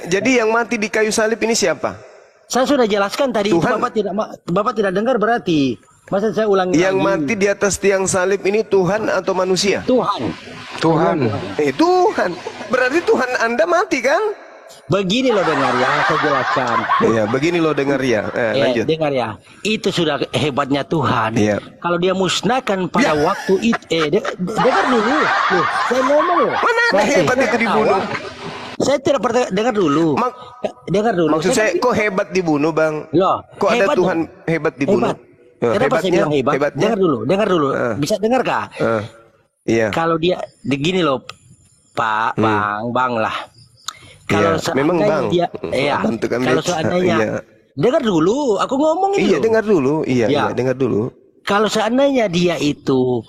Jadi yang mati di kayu salib ini siapa? Saya sudah jelaskan tadi, itu Tuhan. Bapak tidak dengar berarti. Masa saya ulangi Yang lagi? mati di atas tiang salib ini Tuhan atau manusia? Tuhan. Tuhan. Tuhan. Berarti Tuhan Anda mati kan? Begini loh dengar ya, saya jelaskan. Iya, begini loh dengar ya. Lanjut. Dengar ya, itu sudah hebatnya Tuhan. Iya. Kalau dia musnahkan pada waktu itu, dengar dulu. Loh, saya ngomong loh. Mana ada hebat itu dibunuh? Saya tidak pernah dengar dulu. Dengar dulu. Maksud saya kok hebat dibunuh, Bang? Loh, Kok ada hebat Tuhan hebat dibunuh? Hebat. Kenapa saya bilang hebat? Hebatnya? Dengar dulu. Bisa dengar kah? Iya. Kalau dia begini loh, Pak, Bang lah. Kalau Iya, memang Bang. dia, Bentukan kalau beca, seandainya, iya. dengar dulu, aku ngomong ini. Iya, loh. dengar dulu. Iya, Ya. dengar dulu. Kalau seandainya dia itu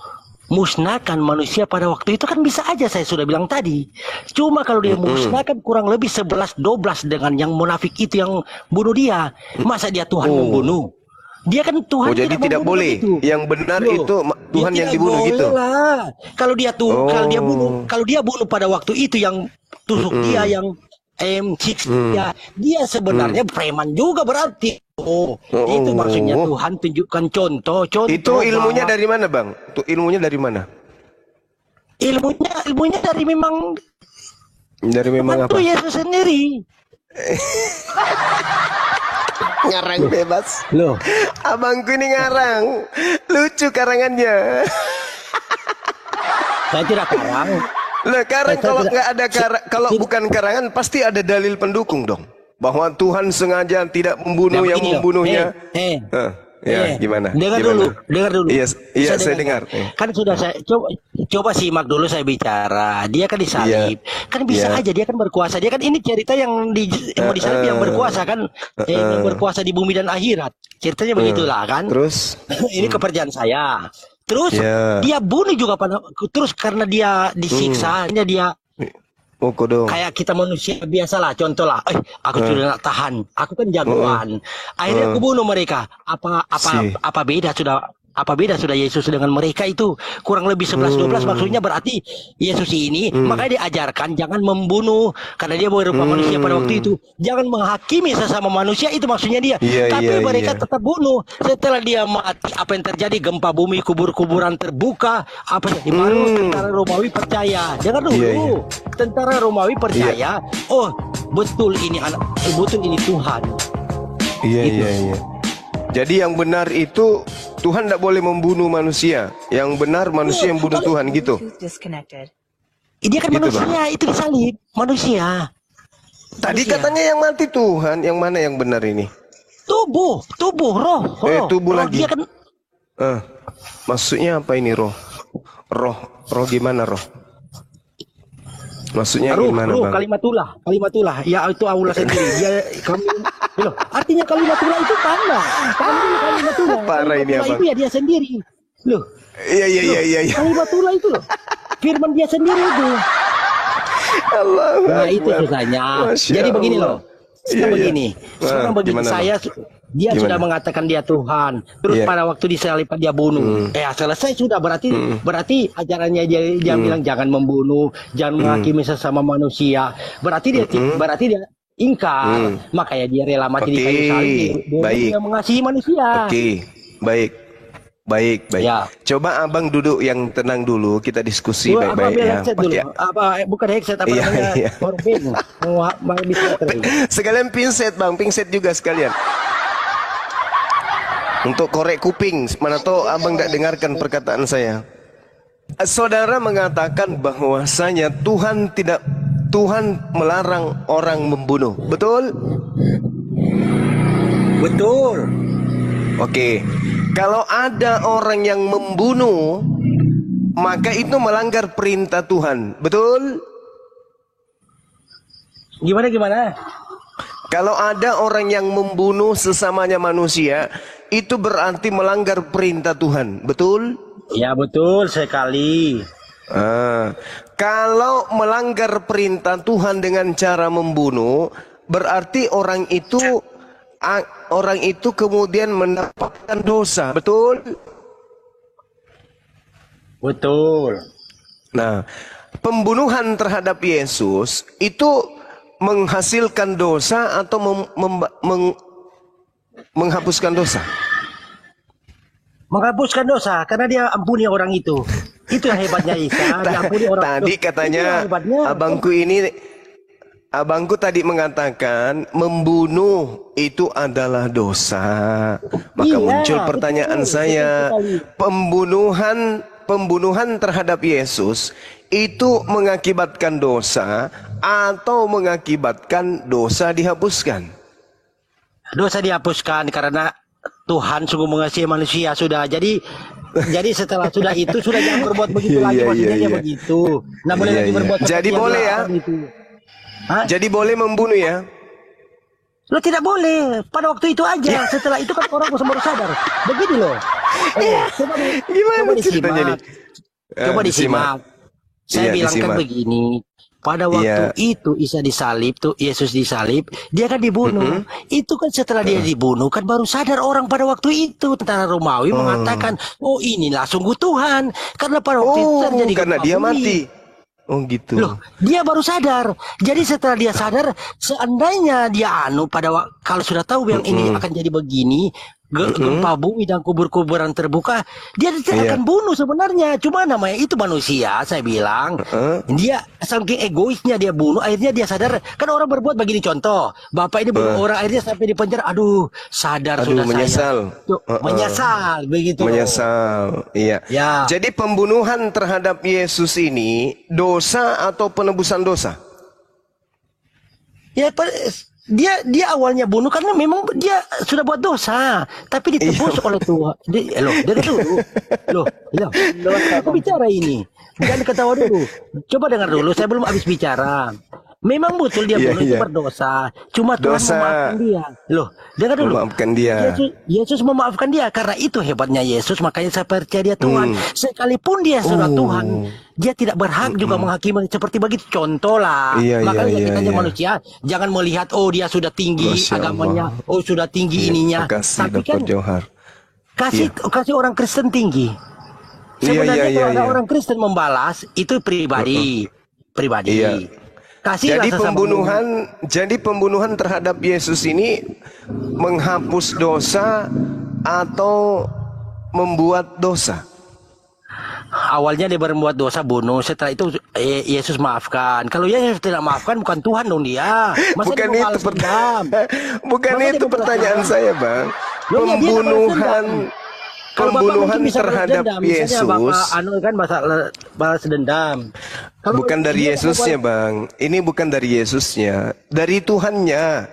musnahkan manusia pada waktu itu kan bisa aja, saya sudah bilang tadi. Cuma kalau dia musnahkan kurang lebih 11-12 dengan yang munafik itu yang bunuh dia, masa dia Tuhan membunuh? Dia kan Tuhan jadi tidak boleh. itu. Yang benar Loh, itu Tuhan dia yang tidak dibunuh boleh gitu. lah. Kalau dia kalau dia bunuh pada waktu itu yang tusuk dia yang M6 dia sebenarnya preman juga berarti. Itu maksudnya Tuhan tunjukkan contoh. Itu ilmunya dari mana, Bang? Itu ilmunya dari mana? Ilmunya dari memang apa? Yesus sendiri. Ngarang bebas. Loh, Abangku ini ngarang. Lucu karangannya. saya tidak karang. Lah, karang kalau nggak ada kalau bukan karangan pasti ada dalil pendukung dong. Bahwa Tuhan sengaja tidak membunuh yang membunuhnya. Gimana? Dengar dulu. Iya, saya dengar. Kan sudah saya coba simak dulu saya bicara. Dia kan disalib. Kan bisa aja dia kan berkuasa. Dia kan ini cerita yang mau disalib yang berkuasa kan, yang berkuasa di bumi dan akhirat. Ceritanya begitulah kan. Terus ini kepercayaan saya. Terus dia bunuh juga terus karena dia disiksa, dia kayak kita manusia biasa lah, contoh lah, aku sudah nak tahan, aku kan jagoan, akhirnya aku bunuh mereka. Apa beda sudah Yesus dengan mereka itu? Kurang lebih 11-12 maksudnya berarti Yesus ini makanya diajarkan jangan membunuh karena dia berupa manusia pada waktu itu. Jangan menghakimi sesama manusia, itu maksudnya dia. Tapi mereka tetap bunuh. Setelah dia mati, apa yang terjadi? Gempa bumi, kubur-kuburan terbuka. Apa yang baru tentara Romawi percaya. Dengar dulu. Tentara Romawi percaya, oh betul ini Tuhan. Iya. Jadi yang benar itu Tuhan tidak boleh membunuh manusia. Yang benar manusia yang bunuh Tuhan gitu. Dia kan gitu, manusia, Bang. itu disalib. Manusia. Tadi katanya yang mati Tuhan. Yang mana yang benar ini? Tubuh, roh. Tubuh lagi. Dia kan maksudnya apa ini roh? Roh gimana roh? Maksudnya gimana, Bang? Kalimatullah. Ya itu Allah sendiri. Dia loh, artinya kalimatullah itu tanah. Kalimatullah. Parah ini, Abang. Itu ya dia sendiri. Loh. Iya. Kalimatullah itu loh. Firman dia sendiri itu. Allah. Nah, itu susahnya. Jadi begini loh. Sekarang begini saya dia sudah mengatakan dia Tuhan. Terus pada waktu disalib dia bunuh. Selesai sudah berarti ajarannya dia bilang jangan membunuh, jangan menghakimi sesama manusia. Berarti dia ingkar. Makanya dia rela mati di kayu salib. Dia mengasihi manusia. Baik. Ya. Coba Abang duduk yang tenang dulu, kita diskusi baik-baik ya. Bukan headset namanya? Sekalian pinset, Bang, pinset juga sekalian. Untuk korek kuping, mana tahu Abang nggak dengarkan perkataan saya. Saudara mengatakan bahwasanya Tuhan melarang orang membunuh. Betul? Betul. Oke. Kalau ada orang yang membunuh, maka itu melanggar perintah Tuhan. Betul? Gimana? Kalau ada orang yang membunuh sesamanya manusia, itu berarti melanggar perintah Tuhan. Betul? Ya, betul sekali. Kalau melanggar perintah Tuhan dengan cara membunuh, berarti orang itu kemudian mendapatkan dosa. Betul? Betul. Nah, pembunuhan terhadap Yesus itu menghasilkan dosa atau menghapuskan dosa? Menghapuskan dosa karena dia ampuni orang itu. Itu yang hebatnya Isa, diampuni orang. Tadi katanya abangku tadi mengatakan membunuh itu adalah dosa. Maka Iya, muncul pertanyaan betul, saya, betul sekali. pembunuhan terhadap Yesus itu mengakibatkan dosa atau mengakibatkan dosa dihapuskan? Dosa dihapuskan karena Tuhan sungguh mengasihi manusia sudah. Jadi setelah sudah itu sudah jangan berbuat begitu lagi, maksudnya dia begitu. Nah boleh lagi berbuat Jadi seperti yang boleh ya? dilarang itu. Hah? Jadi boleh membunuh ya? Lo tidak boleh pada waktu itu aja. Setelah itu kan orang baru sadar. Begini loh. Gimana Coba ceritanya nih? disimak. Coba disimak. Saya Iya, bilang kan disimak. begini. Pada waktu itu Isa disalib, tuh Yesus disalib, dia kan dibunuh. Itu kan setelah dia dibunuh kan baru sadar orang pada waktu itu. Tentara Romawi mengatakan, oh inilah sungguh Tuhan. Karena pada waktu itu terjadi karena gempa dia bumi. mati. Oh gitu. Loh, dia baru sadar. Jadi setelah dia sadar, seandainya dia kalau sudah tahu yang ini akan jadi begini, gempa bumi dan kubur-kuburan terbuka, dia tidak akan bunuh sebenarnya. Cuma namanya itu manusia, saya bilang. Dia saking egoisnya dia bunuh, akhirnya dia sadar. Kan orang berbuat begini contoh. Bapak ini bunuh orang, akhirnya sampai di penjara. Aduh, sadar sudah menyesal. saya. Tuh, menyesal, begitu. Menyesal, iya. Ya. Jadi pembunuhan terhadap Yesus ini dosa atau penebusan dosa? Ya, dia awalnya bunuh karena memang dia sudah buat dosa, tapi ditebus oleh Tuhan. Dia dulu. Loh, aku bicara ini. Jangan ketawa dulu. Coba dengar dulu, saya belum habis bicara. Memang betul dia bunuh itu berdosa. Cuma Tuhan memaafkan dia. Loh, dengar dulu. Memaafkan dia. Yesus memaafkan dia. Karena itu hebatnya Yesus. Makanya saya percaya dia Tuhan. Sekalipun dia sudah Tuhan, dia tidak berhak juga menghakimi seperti begitu. Contoh lah. Makanya kita manusia jangan melihat dia sudah tinggi agamanya, sudah tinggi ininya. Tapi kan kasih orang Kristen tinggi. Sebenarnya kalau ada orang Kristen membalas itu pribadi. Jadi pembunuhan terhadap Yesus ini menghapus dosa atau membuat dosa? Awalnya dia berbuat dosa bunuh, setelah itu Yesus maafkan. Kalau Yesus tidak maafkan bukan Tuhan dong dia. Bukan itu pertanyaan saya, Bang. Pembunuhan terhadap Yesus kan balas dendam. Bukan dari Yesusnya, Bang. Ini bukan dari Yesusnya, dari Tuhannya.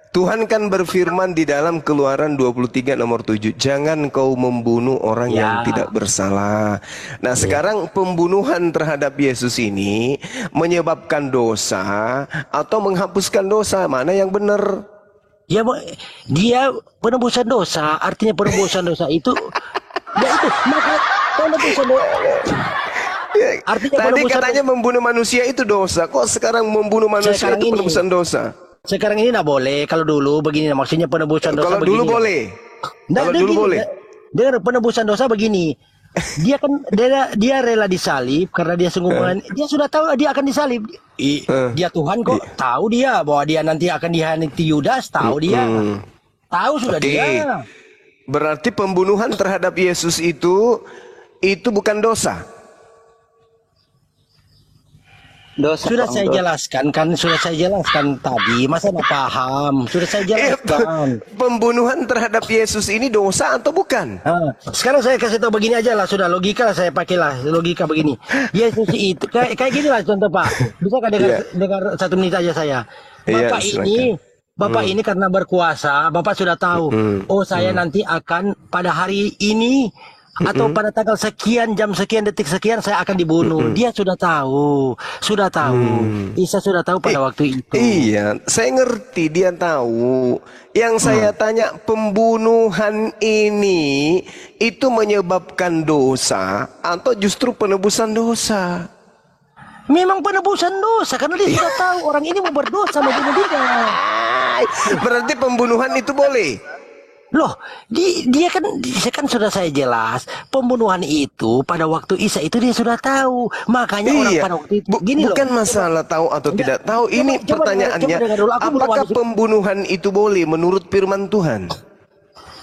Tuhan kan berfirman di dalam Keluaran 23 nomor 7, jangan kau membunuh orang yang tidak bersalah. Nah, sekarang pembunuhan terhadap Yesus ini menyebabkan dosa atau menghapuskan dosa? Mana yang benar? Dia penebusan dosa, artinya penebusan dosa itu maka penebusan dosa. Artinya tadi katanya membunuh manusia itu dosa, kok sekarang membunuh manusia itu penebusan dosa? Sekarang ini tidak boleh. Kalau dulu begini, maksudnya penebusan dosa. Kalau dulu boleh. Kalau dulu boleh. Dengar, penebusan dosa begini. Dia kan dia rela disalib karena dia sungguh dia sudah tahu dia akan disalib. Dia Tuhan kok tahu dia bahwa dia nanti akan dihianati Yudas, tahu dia. Tahu sudah dia. Berarti pembunuhan terhadap Yesus itu bukan dosa. Sudah saya jelaskan tadi, masa nggak paham? Sudah saya jelaskan. Pembunuhan terhadap Yesus ini dosa atau bukan? Sekarang saya kasih tahu begini aja lah, sudah logika lah saya pakailah logika begini. Yesus itu kayak gini lah contoh Pak. Bisa kan dengar 1 menit aja saya. Bapak ini karena berkuasa, Bapak sudah tahu. Saya nanti akan pada hari ini atau pada tanggal sekian, jam sekian, detik sekian saya akan dibunuh. Dia sudah tahu. Isa sudah tahu pada waktu itu. Iya, saya ngerti dia tahu. Yang saya tanya, pembunuhan ini itu menyebabkan dosa atau justru penebusan dosa? Memang penebusan dosa karena dia sudah tahu orang ini mau berdosa, mau bunuh dia. Berarti pembunuhan itu boleh? Loh, dia kan sudah saya jelas, pembunuhan itu pada waktu Isa itu dia sudah tahu. Makanya orang Iya, pada waktu itu gini loh. bukan masalah tahu atau Enggak, tidak tahu. Ini coba pertanyaannya, dengar dulu. Aku belum apakah habis. pembunuhan itu boleh menurut firman Tuhan?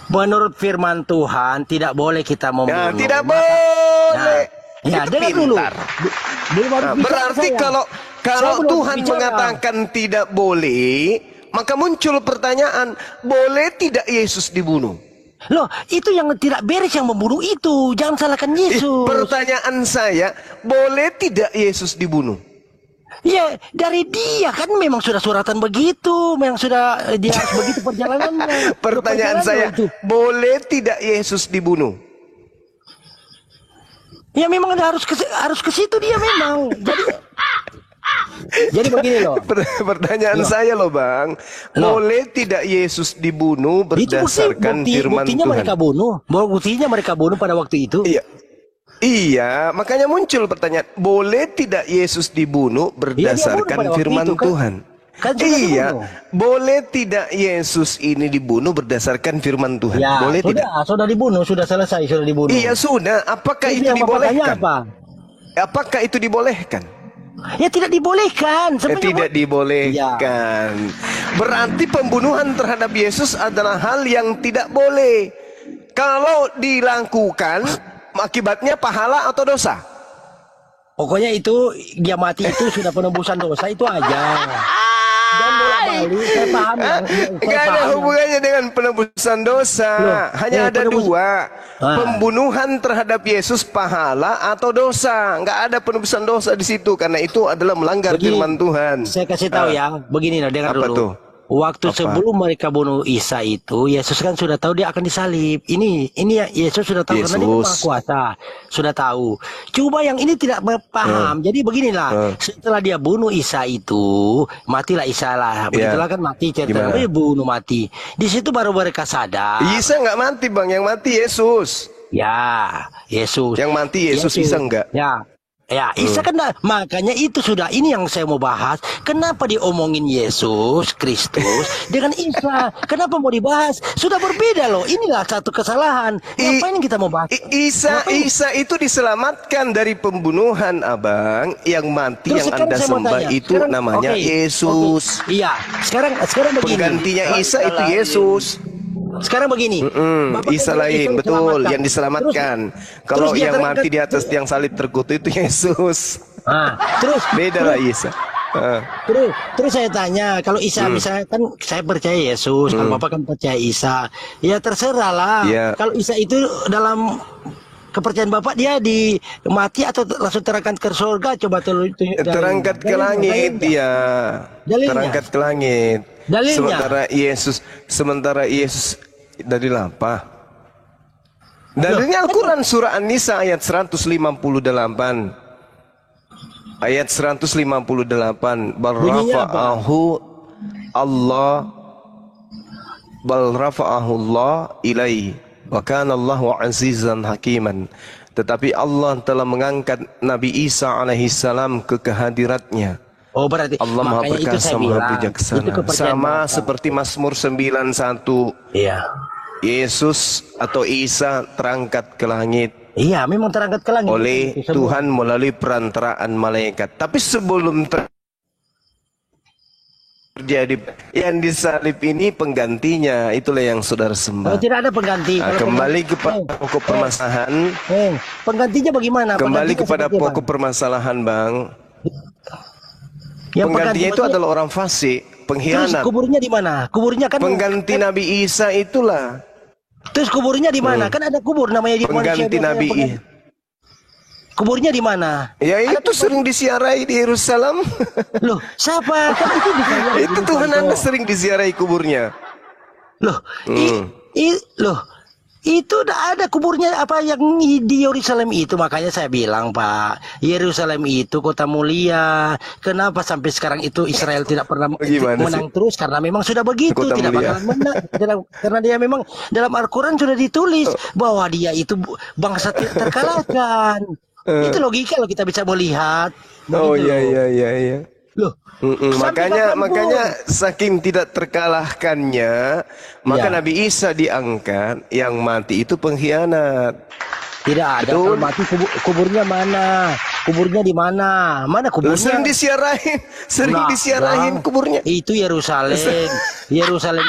Menurut firman Tuhan tidak boleh kita membunuh. Nah, tidak Maka- boleh. Ya, Itu dengar dulu. pintar. Dia baru Nah, bicara berarti saya. kalau Saya belum Tuhan bicara. mengatakan tidak boleh, maka muncul pertanyaan, boleh tidak Yesus dibunuh? Loh, itu yang tidak beres yang membunuh itu. Jangan salahkan Yesus. Pertanyaan saya, boleh tidak Yesus dibunuh? Ya, dari dia kan memang sudah suratan begitu, memang sudah dia harus begitu perjalanannya. Pertanyaan saya, Itu. boleh tidak Yesus dibunuh? Ya memang harus ke situ dia memang. Jadi begini loh. Pertanyaan saya loh Bang, Loh. boleh tidak Yesus dibunuh Itu berdasarkan firman buktinya Tuhan? mereka bunuh. Buktinya mereka bunuh pada waktu itu. Iya. Iya, makanya muncul pertanyaan, boleh tidak Yesus dibunuh berdasarkan pada waktu firman itu, kan? Tuhan? Kan sudah Iya, dibunuh. boleh tidak Yesus ini dibunuh berdasarkan firman Tuhan? Ya, Boleh sudah, tidak? sudah dibunuh, sudah selesai, sudah dibunuh. Iya sudah, apakah Itu itu yang Bapak tanya dibolehkan? apa? Apakah itu dibolehkan? Ya tidak dibolehkan. Sebenarnya Tidak dibolehkan. Berarti pembunuhan terhadap Yesus adalah hal yang tidak boleh. Kalau dilakukan, akibatnya pahala atau dosa? Pokoknya itu dia mati itu sudah penembusan dosa itu aja. Dan bolak-balik saya paham ya. Gak ada hubungannya dengan penebusan dosa. Loh, Hanya ada dua. Ah. Pembunuhan terhadap Yesus pahala atau dosa. Nggak ada penebusan dosa di situ karena itu adalah melanggar Begini, firman Tuhan. Saya kasih tahu ya, begini loh, dengar Apa dulu. tuh? Waktu Apa? sebelum mereka bunuh Isa itu, Yesus kan sudah tahu dia akan disalib. Ini ya Yesus sudah tahu karena dia Yesus. Maha Kuasa, sudah tahu. Coba yang ini tidak paham. Jadi beginilah, setelah dia bunuh Isa itu, matilah Isa lah. Begitulah kan mati, cerita Gimana? dia bunuh mati. Di situ baru mereka sadar. Isa nggak mati Bang, yang mati Yesus. Ya, Yesus. Yang mati Yesus, Isa enggak. Ya, Isa kan makanya itu sudah ini yang saya mau bahas. Kenapa diomongin Yesus Kristus dengan Isa? Kenapa mau dibahas? Sudah berbeda loh. Inilah satu kesalahan. Ngapain kita mau bahas? Isa itu diselamatkan dari pembunuhan Abang. Yang mati Terus yang sekarang Anda saya mau sembah tanya. itu Sekarang, namanya oke, Yesus. oke. Iya, sekarang begini. Penggantinya Isa itu Yesus. Sekarang begini. Bapak Isa kan lain, Isa betul, diselamatkan. yang diselamatkan. Kalau terus dia yang terangkat- mati di atas tiang salib terkutuk itu Yesus. Terus Beda lah Isa. Terus saya tanya, kalau Isa misalnya kan saya percaya Yesus, kalau Bapak kan percaya Isa, ya terserah lah. Iya. Kalau Isa itu dalam kepercayaan Bapak dia mati atau langsung terangkat ke surga, coba tunjuk Terangkat ke langit dia. Dalilnya? Terangkat ke langit. Dalilnya? Sementara Yesus dari apa? Dalilnya Al-Quran surah An-Nisa ayat 158. Ayat 158. Bal Bunyinya apa? rafa'ahu Allah ilaihi wa kana Allahu azizan hakiman. Tetapi Allah telah mengangkat Nabi Isa alaihissalam ke kehadiratnya. Oh berarti Allah Maha makanya itu Perkasa, saya Maha bilang, Bijaksana. itu kepercayaan Sama Bapak. seperti Mazmur 91. Iya. Yesus atau Isa terangkat ke langit Iya, memang terangkat ke langit. oleh Itu semua. Tuhan melalui perantaraan malaikat. Tapi sebelum terjadi yang disalib ini penggantinya, itulah yang saudara Oh, sembah. tidak ada pengganti. Nah, Kalau kembali pengganti- kepada pokok permasalahan. penggantinya bagaimana? Kembali Penggantinya kepada seperti apa? pokok permasalahan, Bang. Yang Penggantinya itu pengganti- adalah orang fasik, Terus pengkhianat. kuburnya di mana? Kuburnya kan Pengganti Nabi Isa itulah. Terus kuburnya di mana? Kan ada kubur namanya di Pengganti Nabi Isa. Kuburnya di mana? Ya itu sering disiarai di Yerusalem. Loh, siapa? Kan itu bisa. Itu Tuhan Anda sering disiarai kuburnya. Loh, Hmm. loh, itu udah ada kuburnya apa yang di Yerusalem itu, makanya saya bilang Pak, Yerusalem itu kota mulia. Kenapa sampai sekarang itu Israel tidak pernah Gimana menang terus? Karena memang sudah begitu, Kota tidak mulia. bakalan menang. Karena dia memang dalam Al-Quran sudah ditulis bahwa dia itu bangsa terkalahkan. Itu logika kalau kita bisa melihat. Oh Begitu iya loh. iya iya iya. Loh, Makanya saking tidak terkalahkannya, maka Ya. Nabi Isa diangkat, yang mati itu pengkhianat. Tidak ada. Betul. Kalau mati kuburnya mana? Kuburnya di mana? Mana kuburnya? Sering Nah, disiarahin Bang, kuburnya. Itu Yerusalem. Yerusalem.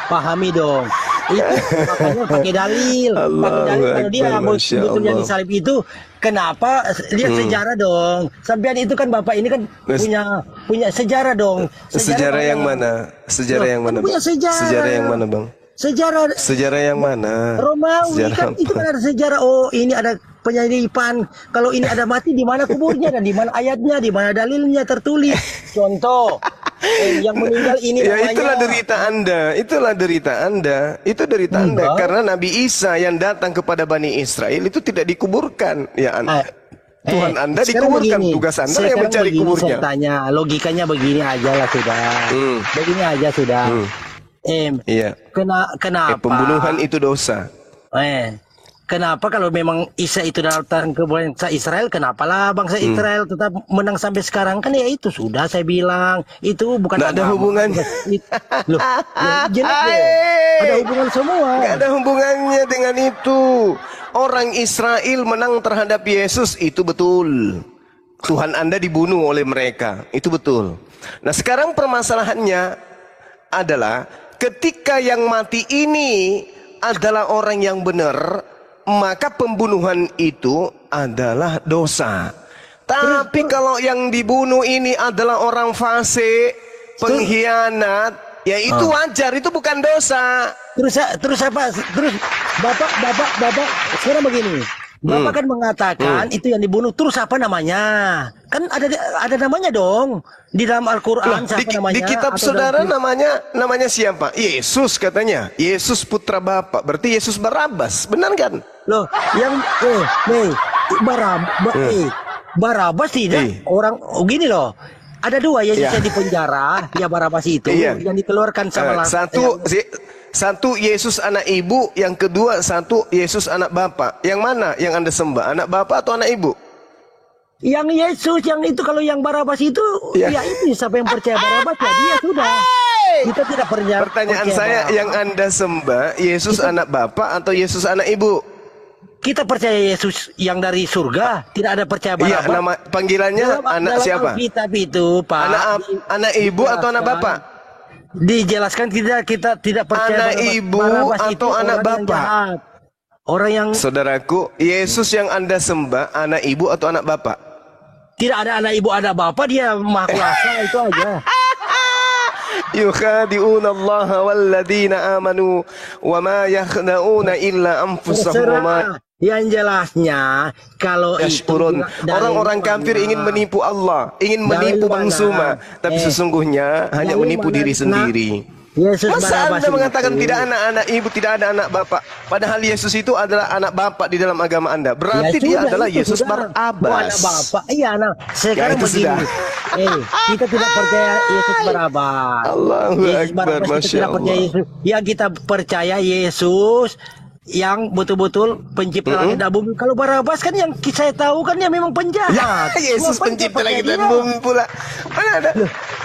Pahami dong. Itu makanya pakai dalil. Pakai dalil kalau dia Akbar, Masya betul yang Allah. disalib itu, kenapa lihat sejarah dong. Sampean itu kan Bapak ini kan punya sejarah dong. Sejarah yang mana? Sejarah Loh, yang mana, kan punya Bang? sejarah. Sejarah yang mana, Bang? Sejarah yang mana? Romawi Sejarah kan apa? itu kan ada sejarah. Oh, ini ada penyalipan. Kalau ini ada mati, di mana kuburnya dan di mana ayatnya, di mana dalilnya tertulis. Contoh, yang meninggal ini Ya, namanya. itulah derita Anda. Itu derita Anda Enggak. karena Nabi Isa yang datang kepada Bani Israel itu tidak dikuburkan. Ya, Tuhan Anda sekarang dikuburkan. begini, Tugas Anda yang sekarang mencari begini kuburnya. Saya tanya, logikanya begini aja lah sudah. Begini aja sudah. Iya. Kenapa? Pembunuhan itu dosa. Kenapa kalau memang Isa itu datang ke bangsa Israel, kenapalah bangsa Israel tetap menang sampai sekarang? Kan ya itu sudah saya bilang, itu bukan Nggak ada agama. hubungannya. Loh, ya, jelas dong. Ada hubungan semua. Gak ada hubungannya dengan itu. Orang Israel menang terhadap Yesus, itu betul. Tuhan Anda dibunuh oleh mereka, itu betul. Nah, sekarang permasalahannya adalah ketika yang mati ini adalah orang yang benar, maka pembunuhan itu adalah dosa. Tapi kalau yang dibunuh ini adalah orang fasik, pengkhianat, ya itu wajar, itu bukan dosa. Terus apa? Terus Bapak sekarang begini. Bapak kan mengatakan itu yang dibunuh, terus apa namanya? Kan ada namanya dong di dalam Al-Qur'an. Siapa namanya? Di kitab Atau saudara dalam- namanya siapa? Yesus katanya. Yesus putra Bapa. Berarti Yesus Barabas. Benar kan? Loh, yang Barabas tidak orang gini loh. Ada dua Yesus Iya. yang di penjara, ya Barabas itu Iya. yang dikeluarkan sama Satu Yesus anak ibu, yang kedua satu Yesus anak Bapa. Yang mana yang Anda sembah? Anak Bapa atau anak ibu? yang Yesus yang itu. Kalau yang Barabas itu Iya. ya itu siapa yang percaya Barabas ya dia sudah. Kita tidak percaya. Pertanyaan percaya saya, Barabas. yang Anda sembah Yesus anak Bapa atau Yesus anak ibu? Kita percaya Yesus yang dari surga, tidak ada percaya Iya, Barabas. nama panggilannya anak dalam siapa? Alkitab itu, Pak. Anak ibu atau anak Bapa? Dijelaskan kita tidak percaya Anak ibu Barabas itu atau anak orang yang Bapa? jahat. Orang yang Saudaraku, Yesus yang Anda sembah anak ibu atau anak Bapa? tidak ada anak ibu ada bapak, dia maha kuasa itu aja. Yukhadi'una Allah walladzina amanu wa ma yakhda'una illa anfusahum wa ma Terserah. Yang jelasnya kalau yash'urun. itu Orang-orang kafir ingin menipu Allah, ingin menipu Dari mana? mangsuma, tapi sesungguhnya hanya dari menipu mana? diri sendiri. Yesus Masa Barabas Anda mengatakan itu. tidak ada anak ibu, tidak ada anak bapak, padahal Yesus itu adalah anak bapak di dalam agama Anda. Berarti Ya dia sudah, adalah itu Yesus sudah. Oh, anak Barabas. bapak. Iya, anak. Sekarang itu begini. sudah. Kita tidak percaya Yesus Barabas. Allahu Yesus Akbar, Barabas kita Masya tidak percaya Allah. Yesus. Yang kita percaya Yesus yang betul-betul pencipta langit dan bumi. Kalau Barabas kan yang saya tahu kan dia memang penjahat. Ya, Yesus Ngapain pencipta kita langit percaya dan dia? bumi pula. Mana ada?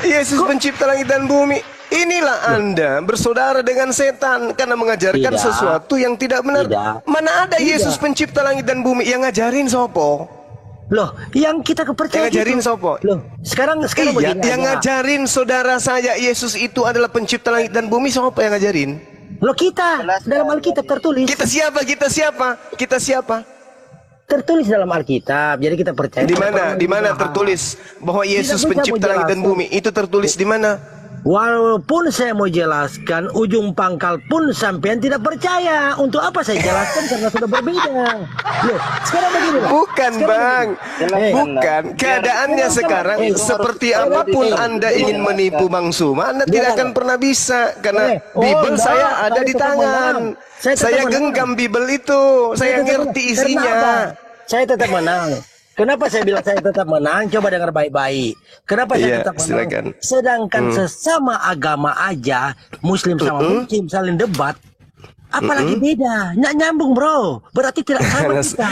Yesus pencipta langit dan bumi. Inilah Anda bersaudara dengan setan karena mengajarkan Tidak. sesuatu yang tidak benar. Tidak. Mana ada Tidak. Yesus pencipta langit dan bumi? Yang ngajarin sopo? Loh, yang kita kepercayaan Yang ngajarin itu. sopo? Loh, sekarang Iya, begini yang aja. ngajarin saudara saya Yesus itu adalah pencipta langit dan bumi. Siapa yang ngajarin? Loh, kita dalam Alkitab tertulis. Kita siapa? Kita siapa? Kita siapa? Tertulis dalam Alkitab. Jadi kita percaya. Di mana? Orang Di mana jahat. tertulis bahwa Yesus bisa pencipta langit dan menjelaskan. bumi? Itu tertulis di mana? Walaupun saya mau jelaskan, ujung pangkal pun sampean tidak percaya. Untuk apa saya jelaskan? Karena sudah berbeda. Loh, sekarang begini Pak. Bukan, Sekarang Bang. begini. Bukan. Keadaannya sekarang seperti apapun Anda ingin menipu Bang Suma, Anda tidak akan pernah bisa karena Bible enggak. saya ada Saya di tetap tangan. menang. Saya tetap Saya menang. genggam Bible itu. Saya tetap ngerti menang. isinya. Kenapa? Saya tetap menang. Kenapa saya bilang saya tetap menang? Coba dengar baik-baik. Kenapa saya Iya, tetap menang? silakan. Sedangkan sesama agama aja, Muslim sama Muslim saling debat, apalagi beda. Nggak nyambung bro. Berarti tidak sama kita.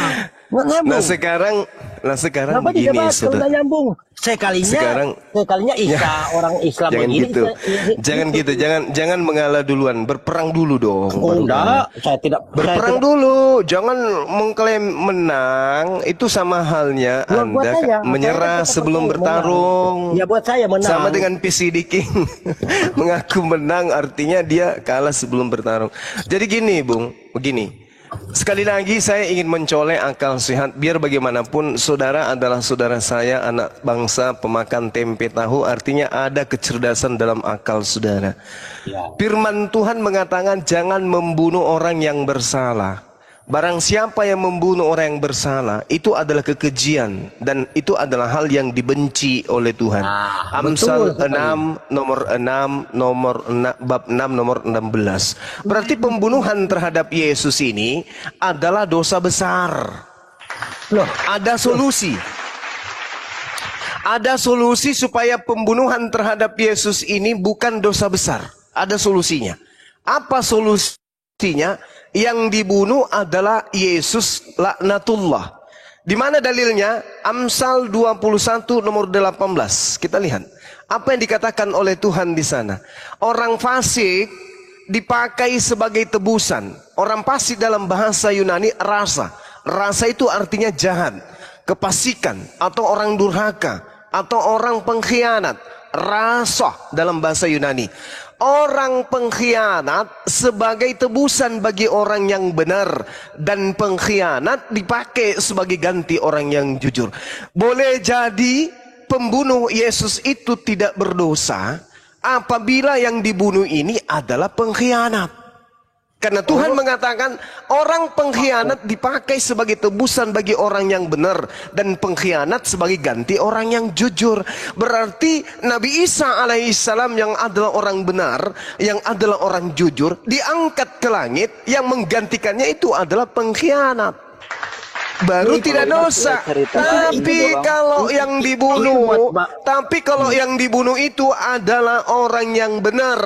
Nggak nyambung. Nah, sekarang Nah sekarang Kenapa begini, didebat kalau saudara. udah nyambung? Sekalinya Isa orang Islam Jangan begini. gitu, jangan gitu, jangan mengalah duluan, berperang dulu dong. Oh, baru enggak, saya tidak. Berperang dulu, jangan mengklaim menang. Itu sama halnya Ya, buat Anda saya, menyerah saya tetap sebelum menang. bertarung. Ya buat saya menang. Sama dengan PCD King mengaku menang, artinya dia kalah sebelum bertarung. Jadi gini, Bung, begini. Sekali lagi saya ingin mencolek akal sehat. Biar bagaimanapun saudara adalah saudara saya, anak bangsa pemakan tempe tahu. Artinya ada kecerdasan dalam akal saudara. Ya. Firman Tuhan mengatakan jangan membunuh orang yang bersalah. Barang siapa yang membunuh orang yang bersalah, itu adalah kekejian dan itu adalah hal yang dibenci oleh Tuhan. Amsal 6 nomor 6 bab 6 nomor 16. Berarti pembunuhan terhadap Yesus ini adalah dosa besar. Loh, Ada solusi. Ada solusi supaya pembunuhan terhadap Yesus ini bukan dosa besar. Ada solusinya. Apa solusinya? Yang dibunuh adalah Yesus laknatullah. Di mana dalilnya? Amsal 21 nomor 18. Kita lihat apa yang dikatakan oleh Tuhan di sana. Orang fasik dipakai sebagai tebusan. Orang fasik dalam bahasa Yunani rasa. Rasa itu artinya jahat, kefasikan, atau orang durhaka, atau orang pengkhianat. Rasa dalam bahasa Yunani. Orang pengkhianat sebagai tebusan bagi orang yang benar, dan pengkhianat dipakai sebagai ganti orang yang jujur. Boleh jadi pembunuh Yesus itu tidak berdosa apabila yang dibunuh ini adalah pengkhianat. Karena Tuhan mengatakan orang pengkhianat dipakai sebagai tebusan bagi orang yang benar, dan pengkhianat sebagai ganti orang yang jujur. Berarti Nabi Isa alaihissalam yang adalah orang benar, yang adalah orang jujur, diangkat ke langit, yang menggantikannya itu adalah pengkhianat. Baru tidak dosa. Tapi kalau yang dibunuh itu adalah orang yang benar,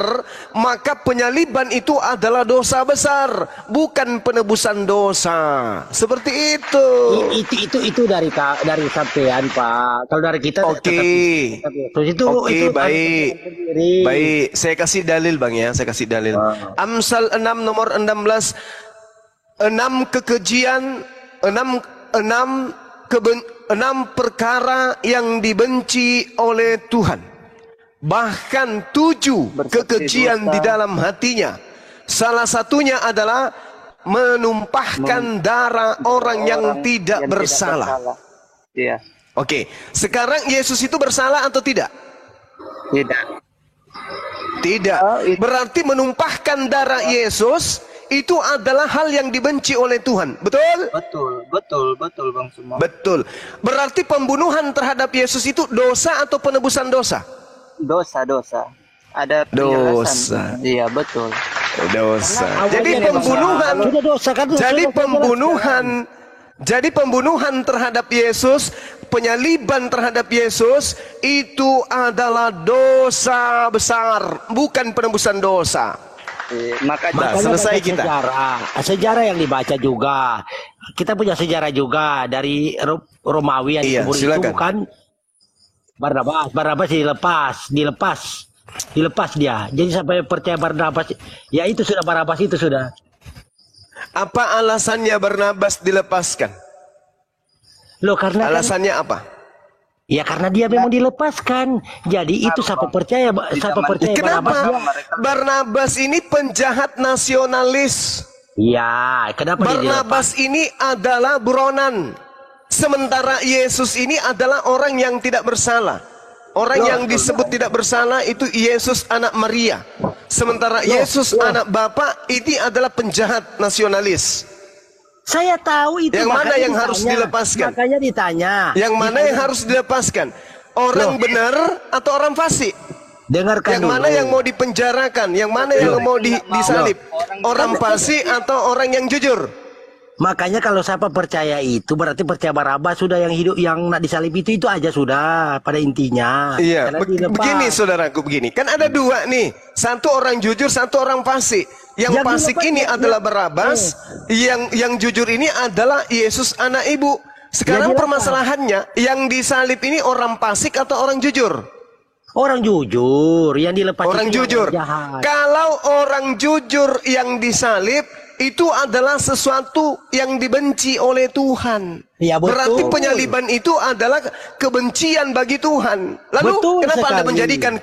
maka penyaliban itu adalah dosa besar, bukan penebusan dosa. Seperti itu. Itu dari sampean, Pak. Kalau dari kita Oke, baik. Baik, saya kasih dalil, Bang, ya. Saya kasih dalil. Amsal 6 nomor 16. 6 kekejian, 6 perkara yang dibenci oleh Tuhan. Bahkan 7 kekejian di dalam hatinya. Salah satunya adalah menumpahkan darah orang yang tidak bersalah. Iya. Oke, sekarang Yesus itu bersalah atau tidak? Tidak. Tidak. Berarti menumpahkan darah Yesus itu adalah hal yang dibenci oleh Tuhan. Betul? Betul Bang Sumo. Betul. Berarti pembunuhan terhadap Yesus itu dosa atau penebusan dosa? Dosa. Ada penjelasan. Iya, betul. Dosa. Jadi pembunuhan terhadap Yesus, penyaliban terhadap Yesus itu adalah dosa besar, bukan penebusan dosa. Makanya selesai kita. Sejarah yang dibaca juga. Kita punya sejarah juga dari Romawi yang dikubur itu kan. Barnabas dilepas dia. Jadi sampai percaya Barnabas, ya itu sudah Barnabas itu sudah. Apa alasannya Barnabas dilepaskan? Loh, karena alasannya apa? Ya karena dia memang dilepaskan. Jadi itu siapa percaya Kenapa? Barnabas ini penjahat nasionalis. Ya, kenapa Barnabas ini adalah buronan. Sementara Yesus ini adalah orang yang tidak bersalah. Orang yang disebut tidak bersalah itu Yesus anak Maria. Sementara Yesus anak Bapa ini adalah penjahat nasionalis. Saya tahu itu. Yang mana yang harus dilepaskan? Makanya ditanya. Yang mana yang harus dilepaskan? Orang benar atau orang fasik? Dengarkan yang dulu. mana yang mau dipenjarakan? Yang mana yang mau disalib? Orang fasik atau orang yang jujur? Makanya kalau siapa percaya itu berarti percaya Barnabas sudah, yang hidup yang nak disalib itu aja sudah pada intinya. Iya, begini saudaraku, begini. Kan ada dua nih. Satu orang jujur, satu orang fasik. Yang fasik ini adalah Barnabas, yang jujur ini adalah Yesus anak ibu. Sekarang Jadi apa? permasalahannya, yang disalib ini orang fasik atau orang jujur? Orang jujur yang dilepas Orang itu yang jujur. jahat. Kalau orang jujur yang disalib, itu adalah sesuatu yang dibenci oleh Tuhan. Ya, betul. Berarti penyaliban itu adalah kebencian bagi Tuhan. Lalu Betul kenapa Anda sekali.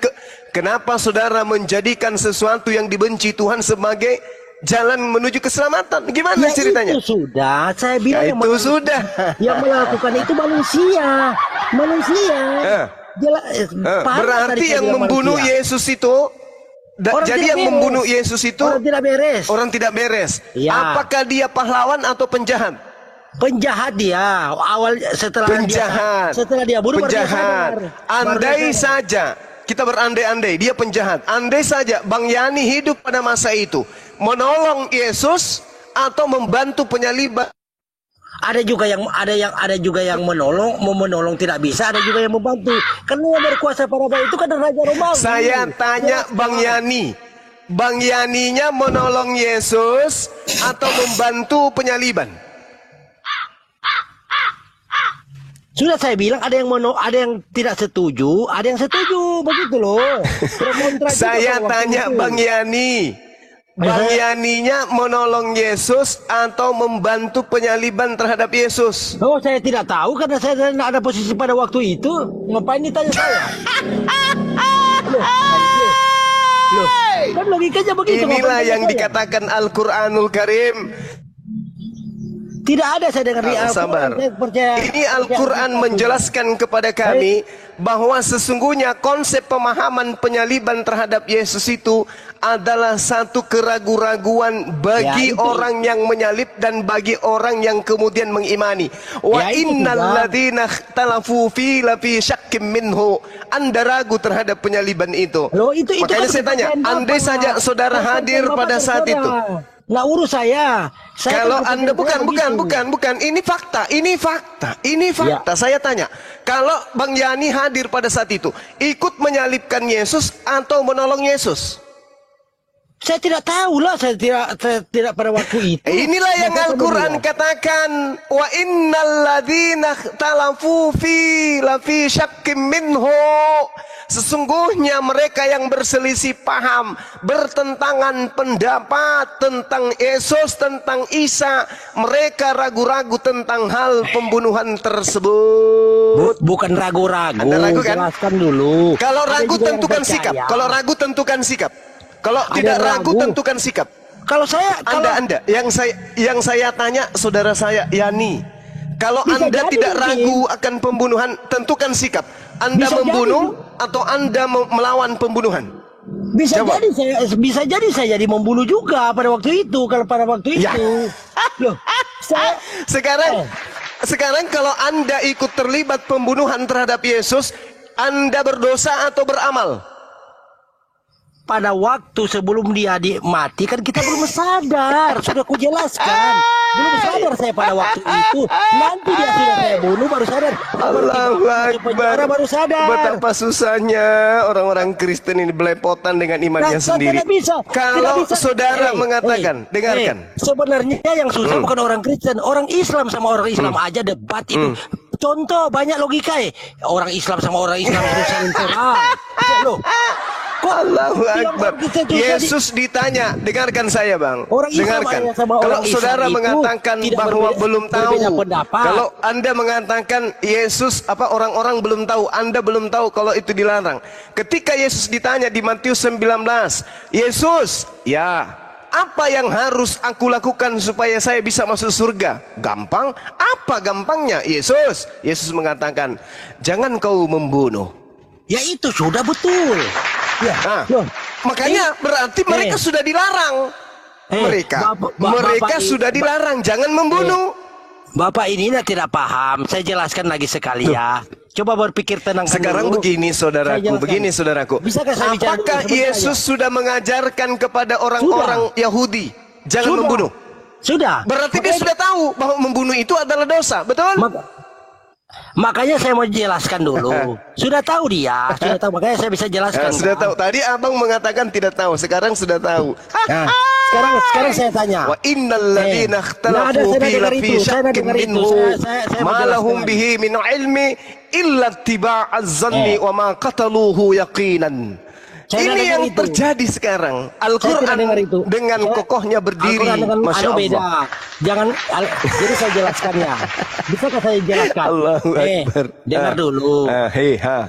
kenapa saudara menjadikan sesuatu yang dibenci Tuhan sebagai jalan menuju keselamatan? Gimana Ya ceritanya? itu sudah, saya bilang Ya, yang itu sudah. yang melakukan itu manusia. Berarti yang membunuh Yesus itu, jadi yang membunuh Yesus itu orang tidak beres. orang tidak beres. Ya. Apakah dia pahlawan atau penjahat? Penjahat dia. Awal Penjahat. setelah dia bunuh baru dia penjahat. sadar. Andai saja kita berandai-andai dia penjahat. Andai saja Bang Yani hidup pada masa itu, menolong Yesus atau membantu penyaliban. Ada juga yang menolong tidak bisa, ada juga yang membantu. Karena yang berkuasa pada waktu itu kan Raja Romawi. Saya tanya Bang Yani, Bang Yaninya menolong Yesus atau membantu penyaliban? Sudah saya bilang ada yang tidak setuju, ada yang setuju, begitu loh. Saya tanya Bang Yani, Bang Yaninya menolong Yesus atau membantu penyaliban terhadap Yesus? Oh, saya tidak tahu karena saya tidak ada posisi pada waktu itu. Ngapain ditanya saya? Loh, kan logikanya begitu. Inilah yang dikatakan Al-Quranul Karim. Tidak ada saya dengar di Sabar. percaya. Ini Al-Quran menjelaskan kepada kami bahwa sesungguhnya konsep pemahaman penyaliban terhadap Yesus itu adalah satu keraguan-raguan bagi orang yang menyalib dan bagi orang yang kemudian mengimani. Wa innal ladzina ikhtalafu fi lafi syakkim minhu. Anda ragu terhadap penyaliban itu. Loh, itu makanya saya tanya, andai saja saudara hadir pada saat itu. Nah, urus saya. Kalau Anda bukan, ini fakta. Saya tanya, kalau Bang Yani hadir pada saat itu, ikut menyalibkan Yesus atau menolong Yesus? Saya tidak tahu lah, saya tidak pada waktu itu. Inilah yang Al-Quran katakan, wa innal ladzina ikhtalafu fi lafi syakkim minhu. Sesungguhnya mereka yang berselisih paham, bertentangan pendapat tentang Yesus, tentang Isa, mereka ragu-ragu tentang hal pembunuhan tersebut. Bukan ragu-ragu. Anda ragu kan? Jelaskan dulu. Kalau ragu tentukan sikap. Kalau ragu tentukan sikap. Kalau tidak ragu tentukan sikap. Kalau saya, Anda yang saya tanya saudara saya Yani. Kalau Bisa Anda jadi tidak mungkin. ragu akan pembunuhan, tentukan sikap. Anda Bisa membunuh atau Anda melawan pembunuhan? Bisa Jawab. jadi saya jadi membunuh juga pada waktu itu. Kalau pada waktu Ya. itu, loh, saya Sekarang kalau Anda ikut terlibat pembunuhan terhadap Yesus, Anda berdosa atau beramal? pada waktu sebelum dia mati kan kita belum sadar, sudah kujelaskan. Belum sadar saya pada waktu itu. Nanti dia sudah saya bunuh baru sadar. Allahu Akbar. Baru sadar. Betapa susahnya orang-orang Kristen ini belepotan dengan imannya Nah, sendiri. tidak bisa. Kalau Tidak bisa. saudara mengatakan, dengarkan. Sebenarnya yang susah bukan orang Kristen, orang Islam sama orang Islam aja debat itu. Contoh banyak logika orang Islam sama orang Islam itu saling serang. Loh, Allahu Akbar. Yesus ditanya, dengarkan saya Bang. Orang Islam Dengarkan. sama Kalau orang saudara Islam mengatakan itu tidak bahwa belum tahu, berbeda pendapat. kalau Anda mengatakan Yesus orang-orang belum tahu, Anda belum tahu kalau itu dilarang. Ketika Yesus ditanya di Matius 19, Yesus, ya, apa yang harus aku lakukan supaya saya bisa masuk surga? Gampang. Apa gampangnya? Yesus mengatakan, jangan kau membunuh. Ya itu sudah betul. Ya, Makanya berarti mereka sudah dilarang. Mereka sudah dilarang, jangan membunuh. Bapak ini tidak paham. Saya jelaskan lagi sekali ya. Coba berpikir tenang. Sekarang dulu. begini saudaraku, Bisakah saya bicara apakah dulu Yesus sudah mengajarkan kepada orang-orang Yahudi jangan membunuh? Sudah. Berarti dia sudah tahu bahwa membunuh itu adalah dosa, betul? Makanya saya mau jelaskan dulu. Sudah tahu dia, makanya saya bisa jelaskan. Sudah tahu. Tadi abang mengatakan tidak tahu, sekarang sudah tahu. sekarang saya tanya. Wa innal ladzina ikhtalafu saya fi dengar lafi itu, saya syakkin dengar itu. minhu Saya ma lahum menjelaskan. bihi min ilmi illa ittiba'az zanni wa ma qataluhu yaqinan. Saya Ini dengar yang itu. terjadi sekarang. Saya Al-Quran tidak dengar itu. dengan kokohnya berdiri. Al-Quran dengan Masya beda. Allah. Jangan jadi saya jelaskannya. Bisakah saya jelaskan? Allahu Akbar. Dengar dulu.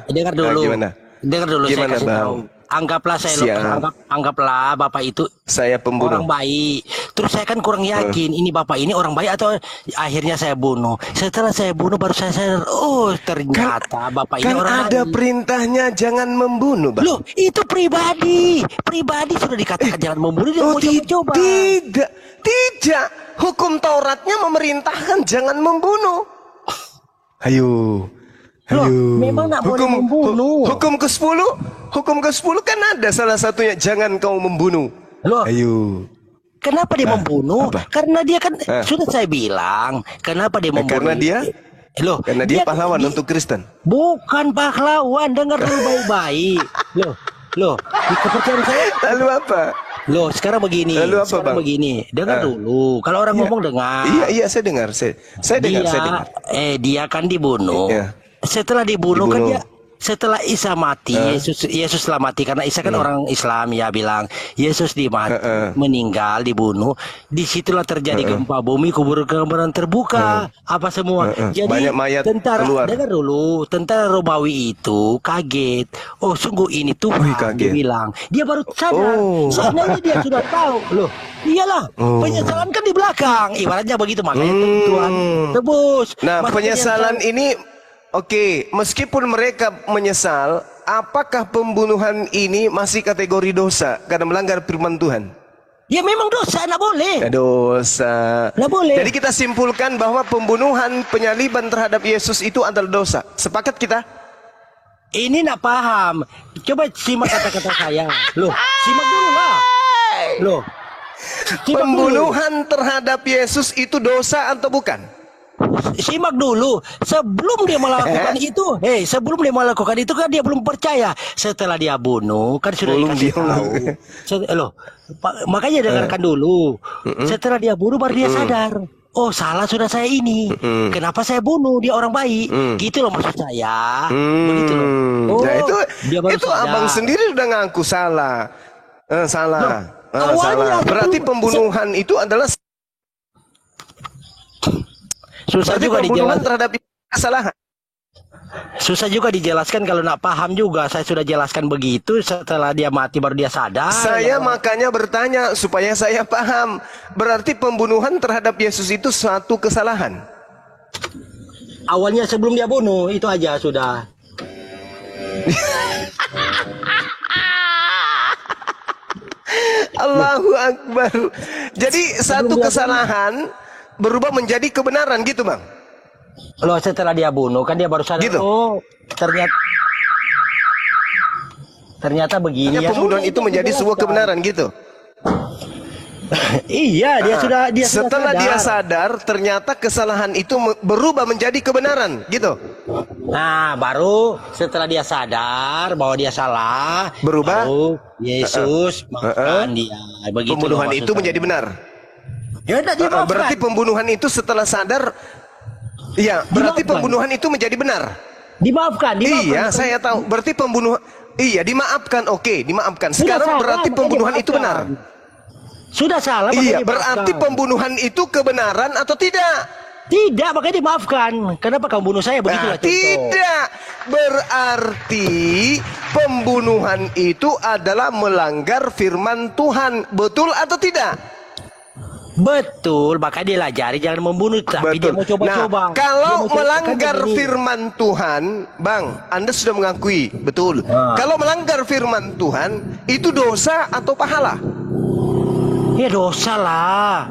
Dengar dulu. Gimana? Dengar dulu Gimana, saya kasih Bang? tahu. Anggaplah Siap. anggaplah Bapak itu Saya pembunuh. orang baik. Terus saya kan kurang yakin ini Bapak ini orang baik atau akhirnya saya bunuh. Setelah saya bunuh baru saya sadar, oh ternyata Bapak ini Kan orang ada baik. perintahnya jangan membunuh, Bang. Loh, itu pribadi. Pribadi sudah dikatakan jangan membunuh, dia mau coba-coba. Tidak. Hukum Tauratnya memerintahkan jangan membunuh. Ayo. Loh, memang nak boleh membunuh. Hukum ke-10 kan ada salah satunya jangan kau membunuh. Loh, Ayo. kenapa dia membunuh? apa? Karena dia kan sudah saya bilang, kenapa dia membunuh? Karena dia Karena dia pahlawan untuk Kristen. Bukan pahlawan, dengar dulu baik-baik. Loh, di kepercayaan saya. Lalu apa? Loh, sekarang begini. Lalu apa, sekarang Bang? begini. Dengar dulu. Kalau orang ngomong dengar. Iya, saya dengar. Saya dengar. Dia kan dibunuh. Iya. Setelah dibunuh kan Dibunuh. dia, setelah Isa mati, Yesus telah mati karena Isa kan orang Islam ya bilang Yesus meninggal dibunuh, disitulah terjadi gempa bumi, kuburan terbuka, apa semua. Jadi Banyak mayat tentara keluar. dengar dulu, tentara Romawi itu kaget. Oh sungguh ini Tuhan, dia kaget. bilang. Dia baru sadar. Sebenarnya dia sudah tahu loh. Iyalah, penyesalan kan di belakang. Ibaratnya begitu makanya Tuhan tebus. Nah, Maksudnya penyesalan ini oke, meskipun mereka menyesal, apakah pembunuhan ini masih kategori dosa karena melanggar firman Tuhan? ya memang dosa, nggak boleh. Dosa. Nggak boleh. Jadi kita simpulkan bahwa pembunuhan, penyaliban terhadap Yesus itu adalah dosa. Sepakat kita? Ini nggak paham. Coba simak kata-kata saya. Loh, simak dulu lah. Loh, simak dulu. Pembunuhan terhadap Yesus itu dosa atau bukan? Simak dulu. Sebelum dia melakukan itu, sebelum dia melakukan itu kan dia belum percaya. Setelah dia bunuh, kan sudah Belum dikasih dia tahu. Loh, makanya dengarkan dulu. Setelah dia bunuh baru dia sadar. Oh salah sudah saya ini. Kenapa saya bunuh? Dia orang baik. Gitu loh maksud saya. Begitu loh. Oh, Nah, dia baru itu sadar. abang sendiri udah ngaku salah. Salah. Loh, awalnya Salah. Berarti pembunuhan itu adalah susah berarti juga pembunuhan dijelaskan. terhadap kesalahan. Susah juga dijelaskan kalau nak paham juga. Saya sudah jelaskan begitu. Setelah dia mati baru dia sadar. Saya makanya bertanya supaya saya paham. Berarti pembunuhan terhadap Yesus itu suatu kesalahan. Awalnya sebelum dia bunuh itu aja sudah. Allahu Akbar. Jadi satu kesalahan berubah menjadi kebenaran gitu, Bang. Loh setelah dia bunuh kan dia baru sadar. Gitu. Oh ternyata begini ya. Pembunuhan itu menjadi sebuah kebenaran gitu. Iya, dia sudah Setelah dia sadar, ternyata kesalahan itu berubah menjadi kebenaran, gitu. Nah, baru setelah dia sadar bahwa dia salah, Berubah? baru Yesus maafkan dia. Begitu Pembunuhan loh itu maksud menjadi saya. benar. Ya udah dia maafkan. Berarti pembunuhan itu setelah sadar, iya, berarti Dimaafkan. pembunuhan itu menjadi benar. Dimaafkan. Iya, saya tahu. Berarti iya, dimaafkan. Oke, dimaafkan. Sudah Sekarang salah, berarti makanya pembunuhan itu benar. dimaafkan. Sudah salah, Iya, makanya berarti dimaafkan. pembunuhan itu kebenaran atau tidak? Tidak, makanya dimaafkan. Kenapa kamu bunuh saya? Begitulah contoh. Tidak. Berarti pembunuhan itu adalah melanggar firman Tuhan. Betul atau tidak? Betul, makanya dia lajari jangan membunuh. Tapi dia mau Nah, coba-coba. kalau Dia mau melanggar coba- firman Tuhan, Bang, Anda sudah mengakui, betul. Kalau melanggar firman Tuhan, itu dosa atau pahala? Ya dosa lah.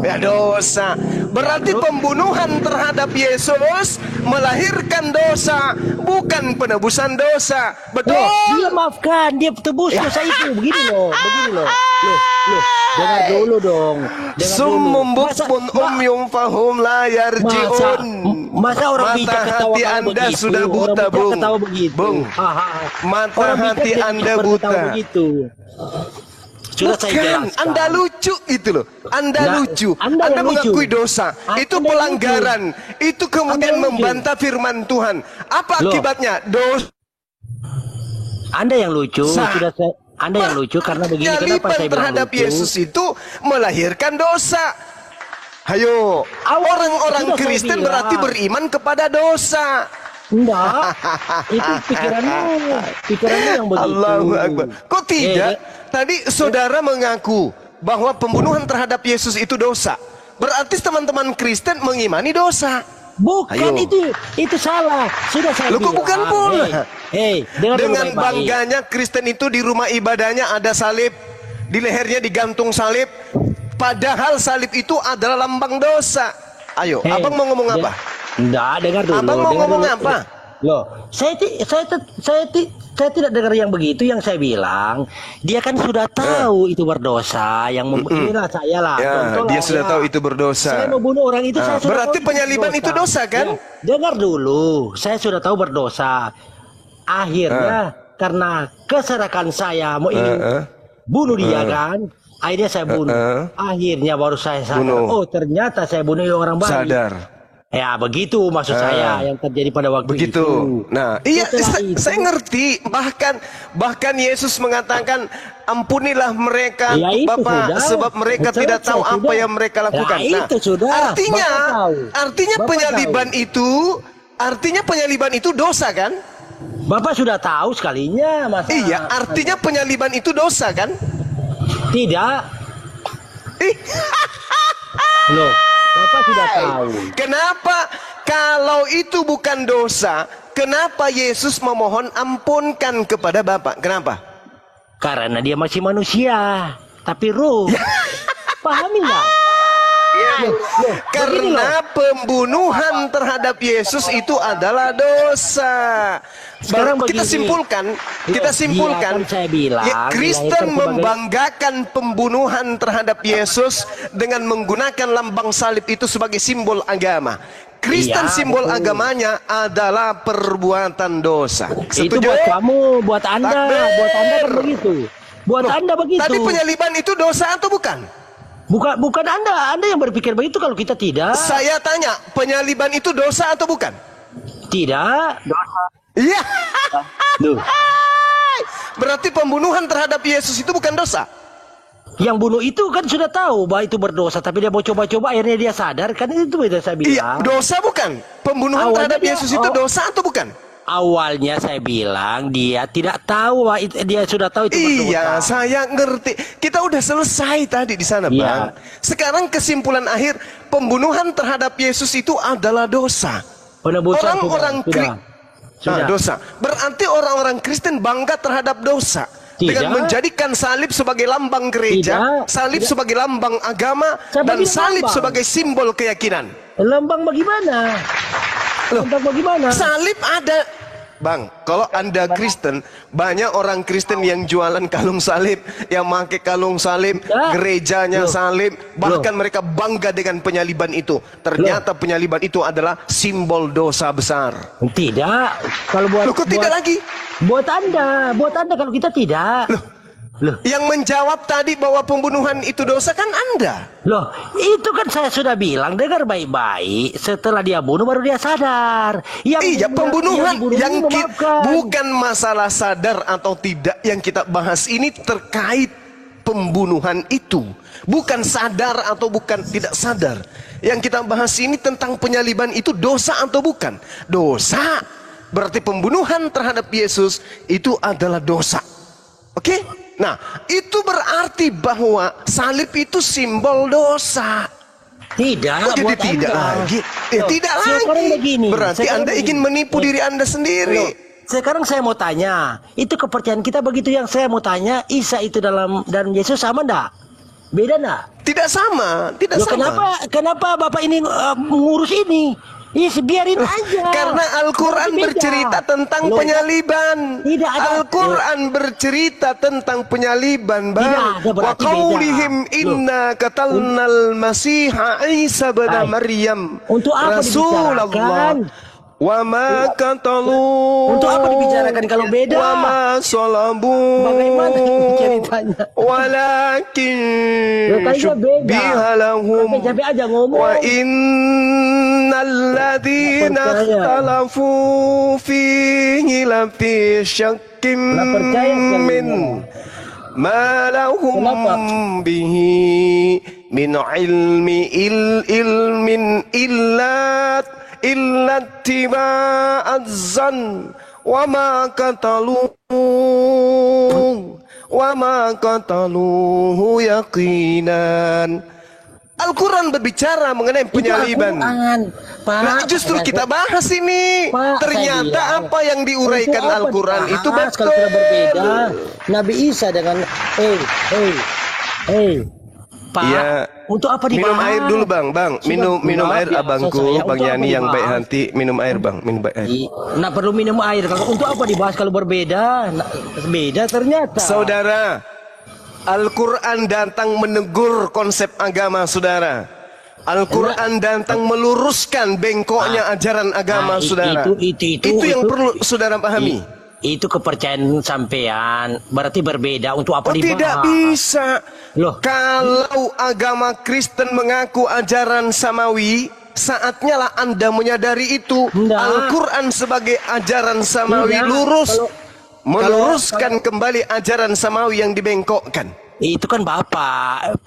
Ya dosa. Berarti pembunuhan terhadap Yesus melahirkan dosa, bukan penebusan dosa. Betul? Loh, dia maafkan, dia tebus dosa itu. Begini loh. Loh, dengar dulu dong. Dengar Summum dulu. bukmun umyum fahum la yarji'un. Masa orang Mata bijak ketawa hati kamu Anda begitu? sudah Orang buta, bijak Bung. ketawa begitu. Bung. Ha. Mata Orang bijak hati jangan Anda berketawa buta. begitu. Sudah saya Bukan, jelaskan. Anda lucu gitu loh. Anda Nggak, lucu. Anda Anda yang mengakui lucu. dosa. Itu Anda yang pelanggaran. Itu kemudian Anda yang lucu. membantah firman Tuhan. Apa Loh. akibatnya? Dosa. Anda yang lucu, Anda yang lucu karena begini. Kenapa Penyaliban saya bilang terhadap lucu? Yesus itu melahirkan dosa. Hayo, orang-orang Sudah saya Kristen bilang. berarti beriman kepada dosa. Enggak, itu pikiranmu yang begitu. Allahu Akbar. Kok tidak? Tadi saudara mengaku bahwa pembunuhan terhadap Yesus itu dosa. Berarti teman-teman Kristen mengimani dosa. Bukan, Ayo. itu salah. Sudah saya Loh, kok bilang. bukan pula? Dengar dulu Dengan baik-baik. bangganya Kristen itu di rumah ibadahnya ada salib, di lehernya digantung salib, padahal salib itu adalah lambang dosa. Ayo, abang mau ngomong apa? Enggak, dengar dulu. Abang mau dengar ngomong dulu. apa? Loh, saya tidak dengar yang begitu. Yang saya bilang, dia kan sudah tahu itu berdosa. Inilah saya lah. Ya, Contoh dia lah, sudah ya. tahu itu berdosa. Saya membunuh orang itu. Saya sudah berarti tahu penyaliban itu dosa kan? Ya, dengar dulu, saya sudah tahu berdosa. Akhirnya karena keserakan saya mau ingin bunuh dia kan, akhirnya saya bunuh. Akhirnya baru saya sadar. Bunuh. Oh, ternyata saya bunuh orang baik. Sadar. Ya begitu maksud saya yang terjadi pada waktu Begitu. itu. Nah, iya, Setelah itu- saya ngerti. Bahkan Yesus mengatakan, ampunilah mereka, Ya, itu Bapak, sudah. sebab mereka Betul, tidak tahu sudah. apa yang mereka lakukan. Ya, itu sudah. Artinya, Bapak tahu. artinya Bapak penyaliban itu dosa kan? Bapak sudah tahu sekalinya, masa? Iya, artinya penyaliban itu dosa kan? Tidak. Ih, Loh, Bapak sudah tahu. kenapa kalau itu bukan dosa, kenapa Yesus memohon ampunkan kepada Bapak? Kenapa? Karena dia masih manusia, tapi roh. Pahami nggak? Karena pembunuhan terhadap Yesus itu adalah dosa. Sekarang Kita begini. simpulkan, Dia kan saya bilang, Kristen dilahirkan sebagai- membanggakan pembunuhan terhadap Yesus dengan menggunakan lambang salib itu sebagai simbol agama. Kristen Iya, simbol betul. agamanya adalah perbuatan dosa. Itu Setuju? buat kamu, buat Anda, Takbir. buat Anda kan begitu. Buat Anda begitu. Tadi penyaliban itu dosa atau bukan? Bukan Anda yang berpikir begitu kalau kita tidak. Saya tanya, penyaliban itu dosa atau bukan? Tidak. Iya. Loh, Berarti pembunuhan terhadap Yesus itu bukan dosa. yang bunuh itu kan sudah tahu bahwa itu berdosa, tapi dia mau coba-coba akhirnya dia sadar, kan itu beda saya bilang. Iya, dosa bukan? Pembunuhan Awalnya terhadap dia- Yesus itu dosa atau bukan? Awalnya saya bilang dia tidak tahu bahwa dia sudah tahu itu berdosa. Iya, saya ngerti. Kita udah selesai tadi di sana, Iya. Bang. Sekarang kesimpulan akhir, pembunuhan terhadap Yesus itu adalah dosa. Penebusan Orang-orang sudah. dosa. Berarti orang-orang Kristen bangga terhadap dosa. Tidak. Dengan menjadikan salib sebagai lambang gereja, Tidak. salib sebagai lambang agama, Saya dan bilang salib lambang. sebagai simbol keyakinan. Lambang bagaimana? Lambang bagaimana? Salib ada. Bang, kalau Anda Kristen, banyak orang Kristen yang jualan kalung salib, yang pakai kalung salib, Ya. gerejanya Loh. salib, bahkan mereka bangga dengan penyaliban itu. Ternyata penyaliban itu adalah simbol dosa besar. Tidak. Kalau buat Loh, kok tidak lagi? Buat Anda kalau kita tidak. Loh, Yang menjawab tadi bahwa pembunuhan itu dosa kan Anda. loh, itu kan saya sudah bilang, dengar baik-baik. Setelah dia bunuh baru dia sadar. Iya, pembunuhan dibunuh yang ini memaafkan. bukan masalah sadar atau tidak yang kita bahas ini terkait pembunuhan itu. Bukan sadar atau bukan tidak sadar. Yang kita bahas ini tentang penyaliban itu dosa atau bukan? Dosa. Berarti pembunuhan terhadap Yesus itu adalah dosa. Oke? Nah, itu berarti bahwa salib itu simbol dosa. Tidak, Kok jadi buat tidak Anda. lagi? Loh, Tidak sekarang lagi. begini, Berarti sekarang Anda begini. ingin menipu diri Anda sendiri. Loh, sekarang saya mau tanya, itu kepercayaan kita begitu. Yang saya mau tanya, Isa itu dalam dan Yesus sama enggak? Beda enggak? Tidak sama, tidak Loh, sama. kenapa Bapak ini mengurus ini? Biarin aja. Karena Al-Quran Beda. bercerita tentang Loh, penyaliban. tidak ada. Al-Quran bercerita tentang penyaliban, Tidak Bang. ada, Wa berarti qaulihim beda. inna qatalnal masiha Isa bin Hai. Maryam Untuk apa Rasulullah dibicarakan? wa ma qatalu Untuk apa dibicarakan kalau beda? wa ma salabu Bagaimana ceritanya? walakin Katanya beda. syubbiha lahum Capek-capek aja ngomong. wa innal ladzina Nggak percaya. ikhtalafu fihi lafi syakkim Nggak percaya sekali. min ma lahum Kenapa? bihi min ilmin illa tiba'azzan wa ma qataluhu yaqinan. Al-Quran berbicara mengenai penyaliban. Al-Quran, Pak. Nah, justru kita bahas ini. Pak, Ternyata saya bilang, apa yang diuraikan untuk apa Al-Quran dibahas itu betul. kalau sudah berbeda. Nabi Isa dengan Pak, Iya. untuk apa dibahas? Minum air dulu bang, minum Maaf air ya, abangku, saya. bang Untuk Yani apa yang baik dibahas? hati, minum air bang, minum air. Nah, perlu minum air. Kalau untuk apa dibahas kalau berbeda? Nah, beda ternyata. Saudara, Al-Quran datang menegur konsep agama saudara. Al-Quran datang meluruskan bengkoknya ajaran agama saudara. Itu yang perlu saudara pahami. Itu kepercayaan sampean. Berarti berbeda. Untuk apa Oh dibahas? tidak bisa. Loh. Kalau agama Kristen mengaku ajaran samawi, saatnya lah Anda menyadari itu. Enggak. Al-Quran sebagai ajaran samawi Enggak. lurus. Meluruskan kalau- kembali ajaran samawi yang dibengkokkan. Itu kan Bapak,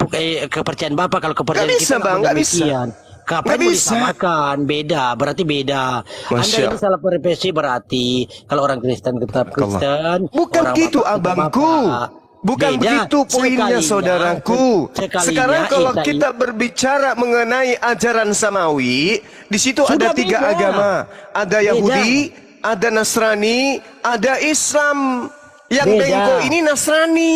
kepercayaan Bapak. Kalau kepercayaan Nggak bisa, kita Bang, nggak bisa. demikian. Kapan Nggak mau bisa. disamakan? Beda, berarti beda. Anda Masya ini salah persepsi berarti. Kalau orang Kristen tetap Kristen. Bukan orang gitu Bapak tetap abangku. Bapak. Bukan Beda. begitu poinnya Sekalinya- saudaraku. sekalinya Sekarang kalau kita berbicara mengenai ajaran samawi, di situ Sudah ada 3 beda. agama. Ada Beda. Yahudi, ada Nasrani, ada Islam. Yang Beda. bengkok ini Nasrani.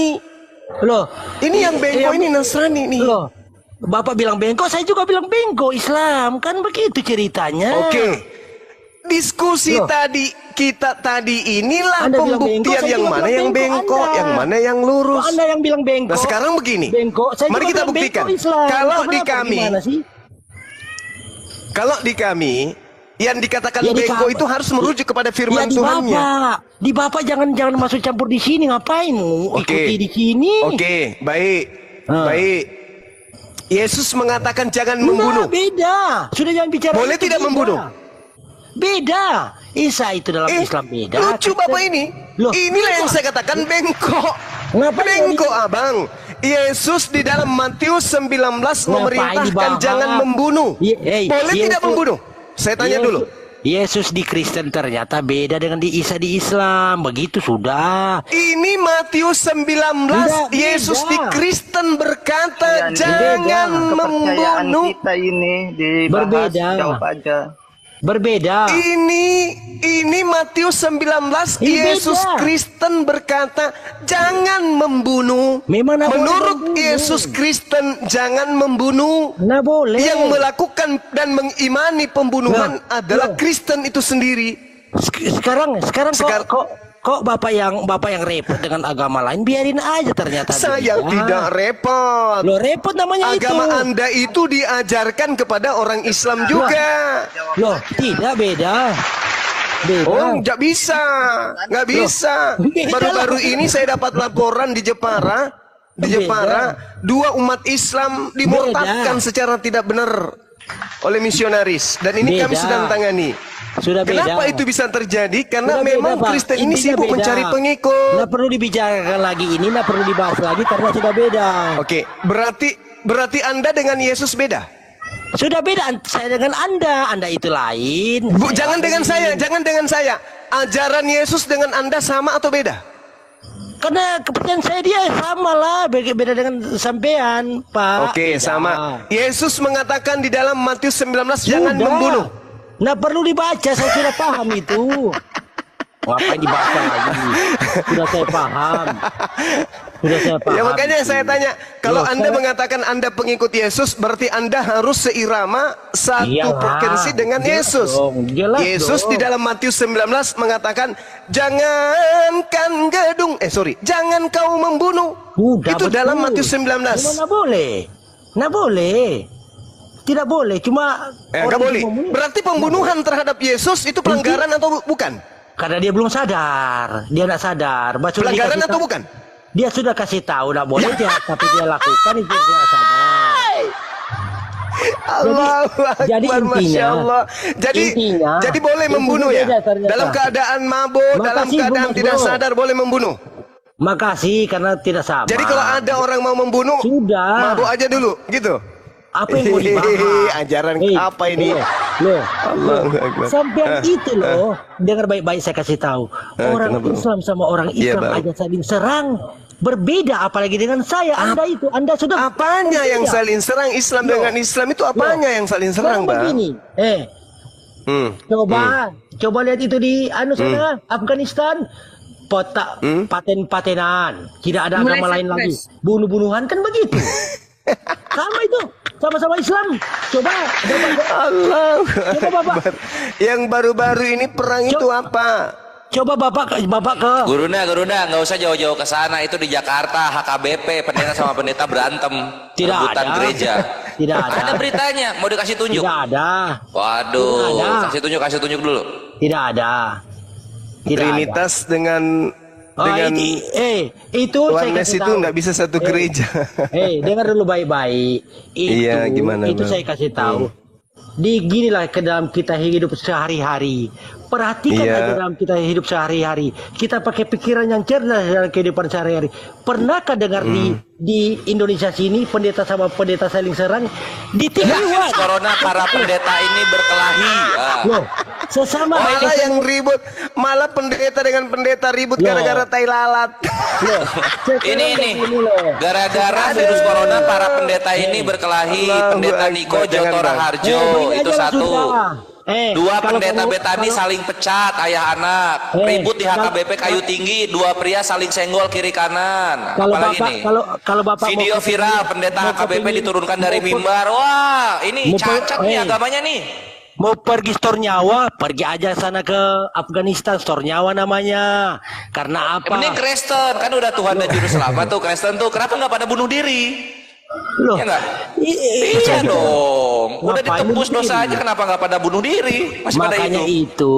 Loh, Ini yang bengkok ini Nasrani nih. loh. Bapak bilang bengkok, saya juga bilang bengkok Islam. Kan begitu ceritanya. Oke. Diskusi Loh. kita tadi inilah Anda bilang pembuktian bengkok, saya yang juga mana bilang yang bengkok bengkok, Anda. yang mana yang lurus. Kok Anda yang bilang bengkok. Nah sekarang begini, Bengkok, saya mari juga kita bilang buktikan. bengkok Islam. Kalau di Kenapa? kami, Gimana sih? kalau di kami, yang dikatakan Ya, di bengkok Bapak. itu harus merujuk kepada firman di Tuhannya. Bapak. Di Bapak jangan masuk campur di sini. Ngapain? Ikuti di sini. Oke, baik, Ah. baik. Yesus mengatakan jangan Nah, membunuh. beda. Sudah jangan bicara. Boleh itu, tidak beda. membunuh? Beda. Isa itu dalam Islam beda. lucu Kristen- Bapak ini. Loh, Inilah yang kenapa? saya katakan bengkok. Ngapain Bengkok abang. Yesus di dalam Matius 19 Ngapain memerintahkan dibahas? jangan membunuh. Boleh tidak Yesus- membunuh? Saya tanya dulu. Yesus di Kristen ternyata beda dengan di Isa di Islam. Begitu sudah. Ini Matius 19, Beda, Yesus beda. di Kristen berkata Kepercayaan- jangan kepercayaan membunuh. kita ini dibahas Berbeda. jawab aja. Berbeda. Ini Matius 19, Ini Yesus beda. Kristen berkata jangan membunuh. Memang nggak boleh Menurut membunuh. Yesus Kristen jangan membunuh. Nah boleh. Yang melakukan dan mengimani pembunuhan Nah, adalah nah. Kristen itu sendiri. Sekarang Sekar- kok bapak yang repot dengan agama lain, biarin aja ternyata. Saya beda. tidak repot. Lo repot namanya Agama itu. Anda itu diajarkan kepada orang Islam juga. Loh, tidak beda. Beda. Oh, nggak bisa, nggak bisa. beda Baru-baru lah. ini saya dapat laporan di Jepara, Beda. 2 umat Islam dimurtadkan secara tidak benar oleh misionaris, dan ini kami Beda. sedang tangani. Sudah beda. Kenapa itu bisa terjadi? Karena Sudah memang beda, Pak. Kristen ini Intinya sibuk beda. mencari pengikut. Nggak perlu dibicarakan lagi ini, nggak perlu dibahas lagi karena sudah beda. Oke, berarti Anda dengan Yesus beda. Sudah beda saya dengan Anda itu lain. Bu, Saya jangan dengan lain. saya, jangan dengan saya. Ajaran Yesus dengan Anda sama atau beda? Karena kepercayaan saya dia sama lah, beda dengan sampean, Pak. Oke, Beda. sama. Yesus mengatakan di dalam Matius 19 jangan Sudah. membunuh. Nggak perlu dibaca, saya sudah paham itu. Ngapain dibaca lagi? Sudah saya paham. Sudah saya paham. Ya makanya saya tanya, kalau Loh, Anda saya- mengatakan Anda pengikut Yesus, berarti Anda harus seirama satu Iyalah, frekuensi dengan jelas Yesus. dong, jelas Yesus dong. di dalam Matius 19 mengatakan, jangankan jangan kau membunuh. Udah, Itu betul. dalam Matius 19. Cuma nggak boleh. Nggak boleh. Tidak boleh, cuma Nggak boleh. membunuh. Berarti pembunuhan terhadap Yesus itu pelanggaran atau bukan? Karena dia belum sadar, dia tidak sadar. Maksudnya Pelanggaran dikasih atau tahu- bukan? Dia sudah kasih tahu, tidak boleh dia, tapi dia lakukan itu dia tidak sadar. Allahu jadi Akbar, Masya intinya- Allah. Jadi boleh itu membunuh ya? beda ternyata. Dalam keadaan mabuk, dalam Makasih, keadaan Bung tidak Bro. sadar boleh membunuh. Makasih karena tidak sama. Jadi kalau ada orang mau membunuh, Sudah. mabuk aja dulu, gitu. Apa yang mau dibahas? Ajaran apa ini? Loh, Allahu Akbar. sampai itu loh, dengar baik-baik saya kasih tahu. Orang kenapa? Islam sama orang Iya, Islam Bang. aja saling serang. Berbeda apalagi dengan saya. Anda sudah Apanya yang berbeda. saling serang? Islam Loh. dengan Islam itu apanya yang saling serang, Sekarang Bang? begini, coba lihat itu di sana Afghanistan. Paten-patenan, tidak ada Mulai agama lain lagi. stres. Bunuh-bunuhan kan begitu. Sama itu, sama-sama Islam. Coba, Allah. Bapak. Yang baru-baru ini perang itu apa? coba bapak ke. Guruna, nggak usah jauh-jauh ke sana. Itu di Jakarta, HKBP, pendeta sama pendeta berantem, Tidak rebutan ada. gereja. Tidak ada. Ada beritanya, mau dikasih tunjuk? Tidak ada. Waduh, Tidak ada. kasih tunjuk dulu. Tidak ada. Tidak Trinitas dengan ada. Itu saya Oneness kasih itu tahu. nggak bisa satu gereja. Dengar dulu baik-baik. Iya, gimana, Itu Bang? saya kasih tahu. Di ginilah ke dalam kita hidup sehari-hari. Perhatikan Iya. aja dalam kita hidup sehari-hari. Kita pakai pikiran yang cerdas dalam kehidupan sehari-hari. Pernahkah dengar di Indonesia sini pendeta sama pendeta saling serang di TV Virus One? corona para pendeta ini berkelahi. Loh, sesama Malah yang ribut, malah pendeta dengan pendeta ribut Loh. gara-gara tai lalat. Loh, Ini begini loh. gara-gara virus corona para pendeta ini berkelahi. Allahu Pendeta Akbar. Niko Jangan, Jotora Bang. Harjo Beli itu aja lah satu. sudah. Dua kalau pendeta kamu- Betani kalau- saling pecat ayah anak. Ribut di HKBP Kayu Tinggi, dua pria saling senggol kiri kanan. Kalau Apalagi bapak, nih? kalau bapak mau Video kepingin- viral pendeta mau HKBP kepingin- diturunkan dari mau ke- mimbar. Wah, ini mau pe- cacat nih agamanya nih. Mau pergi store nyawa, pergi aja sana ke Afghanistan, store nyawa namanya. Karena apa? Mending Kristen, kan udah Tuhan dan Juru Selamat tuh Kristen tuh. Kenapa nggak pada bunuh diri? Loh, Ya nggak? iya Iya dong. Udah Ngapain ditebus bunuh dosa diri? aja, kenapa nggak pada bunuh diri? Masih pada Makanya hidup. itu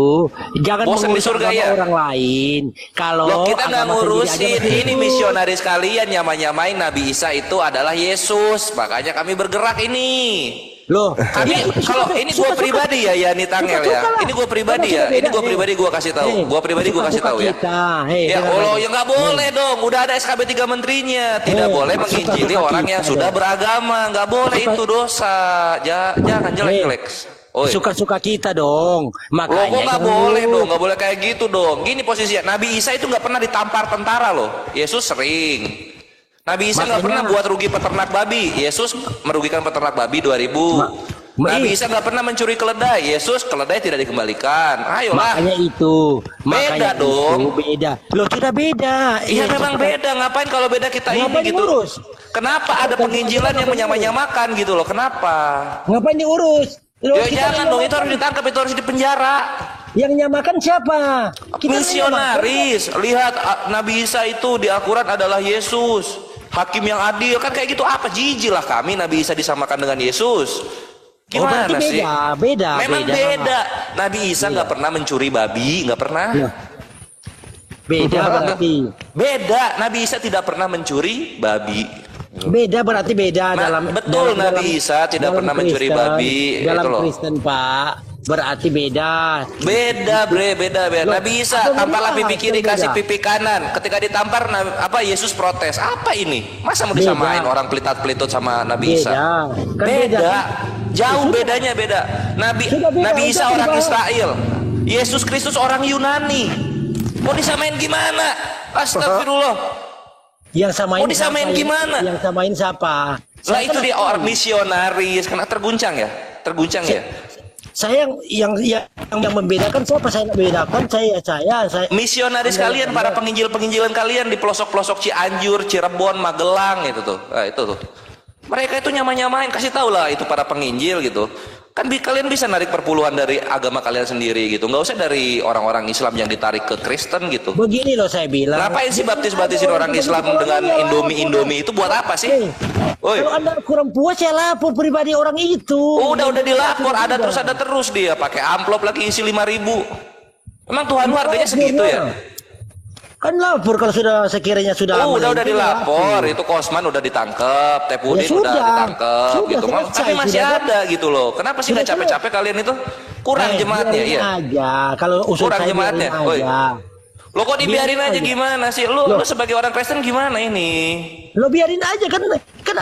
jangan Bosan di mengurus surga agama ya? orang lain. Kalau Loh, kita nggak agama sendiri aja ngurusin. masih Ini hidup. misionaris kalian nyamain Nabi Isa itu adalah Yesus. Makanya kami bergerak ini. Loh, Kami kalau ini gue pribadi ya Yani Tangel ya. Ini gue pribadi ya. Ini gue pribadi gue kasih tahu. Gue pribadi gue kasih tahu ya. Ya Allah, ya nggak boleh dong. Udah ada SKB 3 menterinya. Tidak boleh menginjili orang yang sudah beragama. Nggak boleh, itu dosa. Jangan jelek-jelek. Oi. Suka-suka kita dong. Loh, Makanya kok nggak itu boleh dulu. dong, nggak boleh kayak gitu dong. Gini posisinya, Nabi Isa itu nggak pernah ditampar tentara loh. Yesus sering. Nabi Isa nggak pernah Makanya- buat rugi peternak babi. Yesus merugikan peternak babi 2000. Nabi Isa nggak pernah mencuri keledai. Yesus keledai tidak dikembalikan. Ayolah. Makanya itu. Beda Makanya dong. Itu beda. Loh, sudah beda. Iya memang beda. Ngapain kalau beda kita Ngapain ini gitu? diurus? Kenapa ada penginjilan yang menyamai-nyamakan gitu loh? Kenapa? Ngapain diurus? Loh, Ya kita jangan yang dong, itu harus ditangkap, itu harus dipenjara. Yang nyamakan siapa? Misionaris. Lihat Nabi Isa itu di Al-Quran adalah Yesus, hakim yang adil. Kan kayak gitu apa? Jijik lah kami Nabi Isa disamakan dengan Yesus. Gimana berarti sih? beda. Memang beda. Nabi Isa nggak pernah mencuri babi, nggak pernah. Iya. Beda berarti. Beda. Nabi Isa tidak pernah mencuri babi. Beda berarti beda dalam betul, dalam- Nabi Isa tidak dalam pernah mencuri Kristen, babi, dalam itu loh. Kristen Pak berarti beda. Beda beda. Loh, Nabi Isa apa tampar benar? pipi kiri Beda. kasih pipi kanan. Ketika ditampar Yesus protes. Apa ini? Masa mau Beda. disamain orang pelitat-pelitut sama Nabi Isa? Beda. Kan Beda. Jauh bedanya beda. Sudah beda, Nabi Isa udah orang dibahas. Israel. Yesus Kristus orang Yunani. Mau disamain gimana? Astagfirullah. Yang samain Mau disamain siapa? gimana? Yang samain siapa? Lah itu dia orang misionaris. Kena terguncang ya? Terguncang ya? Saya yang membedakan siapa? Saya membedakan saya Misionaris kalian, para penginjilan kalian di pelosok-pelosok Cianjur, Cirebon, Magelang itu tuh. Nah, itu tuh. Mereka itu nyamain, kasih tahu lah itu para penginjil gitu. Kan kalian bisa narik perpuluhan dari agama kalian sendiri gitu. Nggak usah dari orang-orang Islam yang ditarik ke Kristen gitu. begini loh saya bilang. Ngapain sih baptis-baptisin orang Islam dengan Indomie itu buat apa sih? Oi. Kalau Anda kurang puas saya lapor pribadi orang itu. Udah dilapor, ada terus dia pakai amplop lagi isi 5.000. Emang Tuhan harganya segitu ya? Kan lapor kalau sudah sekiranya sudah. Udah dilapor, itu Kosman udah ditangkap, Tepudin Ya, udah ditangkap gitu. selesai, Tapi masih sudah ada gitu loh. Kenapa sih nggak capek-capek kalian itu? Kurang jemaatnya, biarin iya. aja. Kalau usul Kurang saya jemaatnya. biarin Woi. aja. Lo kok dibiarin aja gimana sih? Lu sebagai orang Kristen gimana ini? Lo biarin aja kan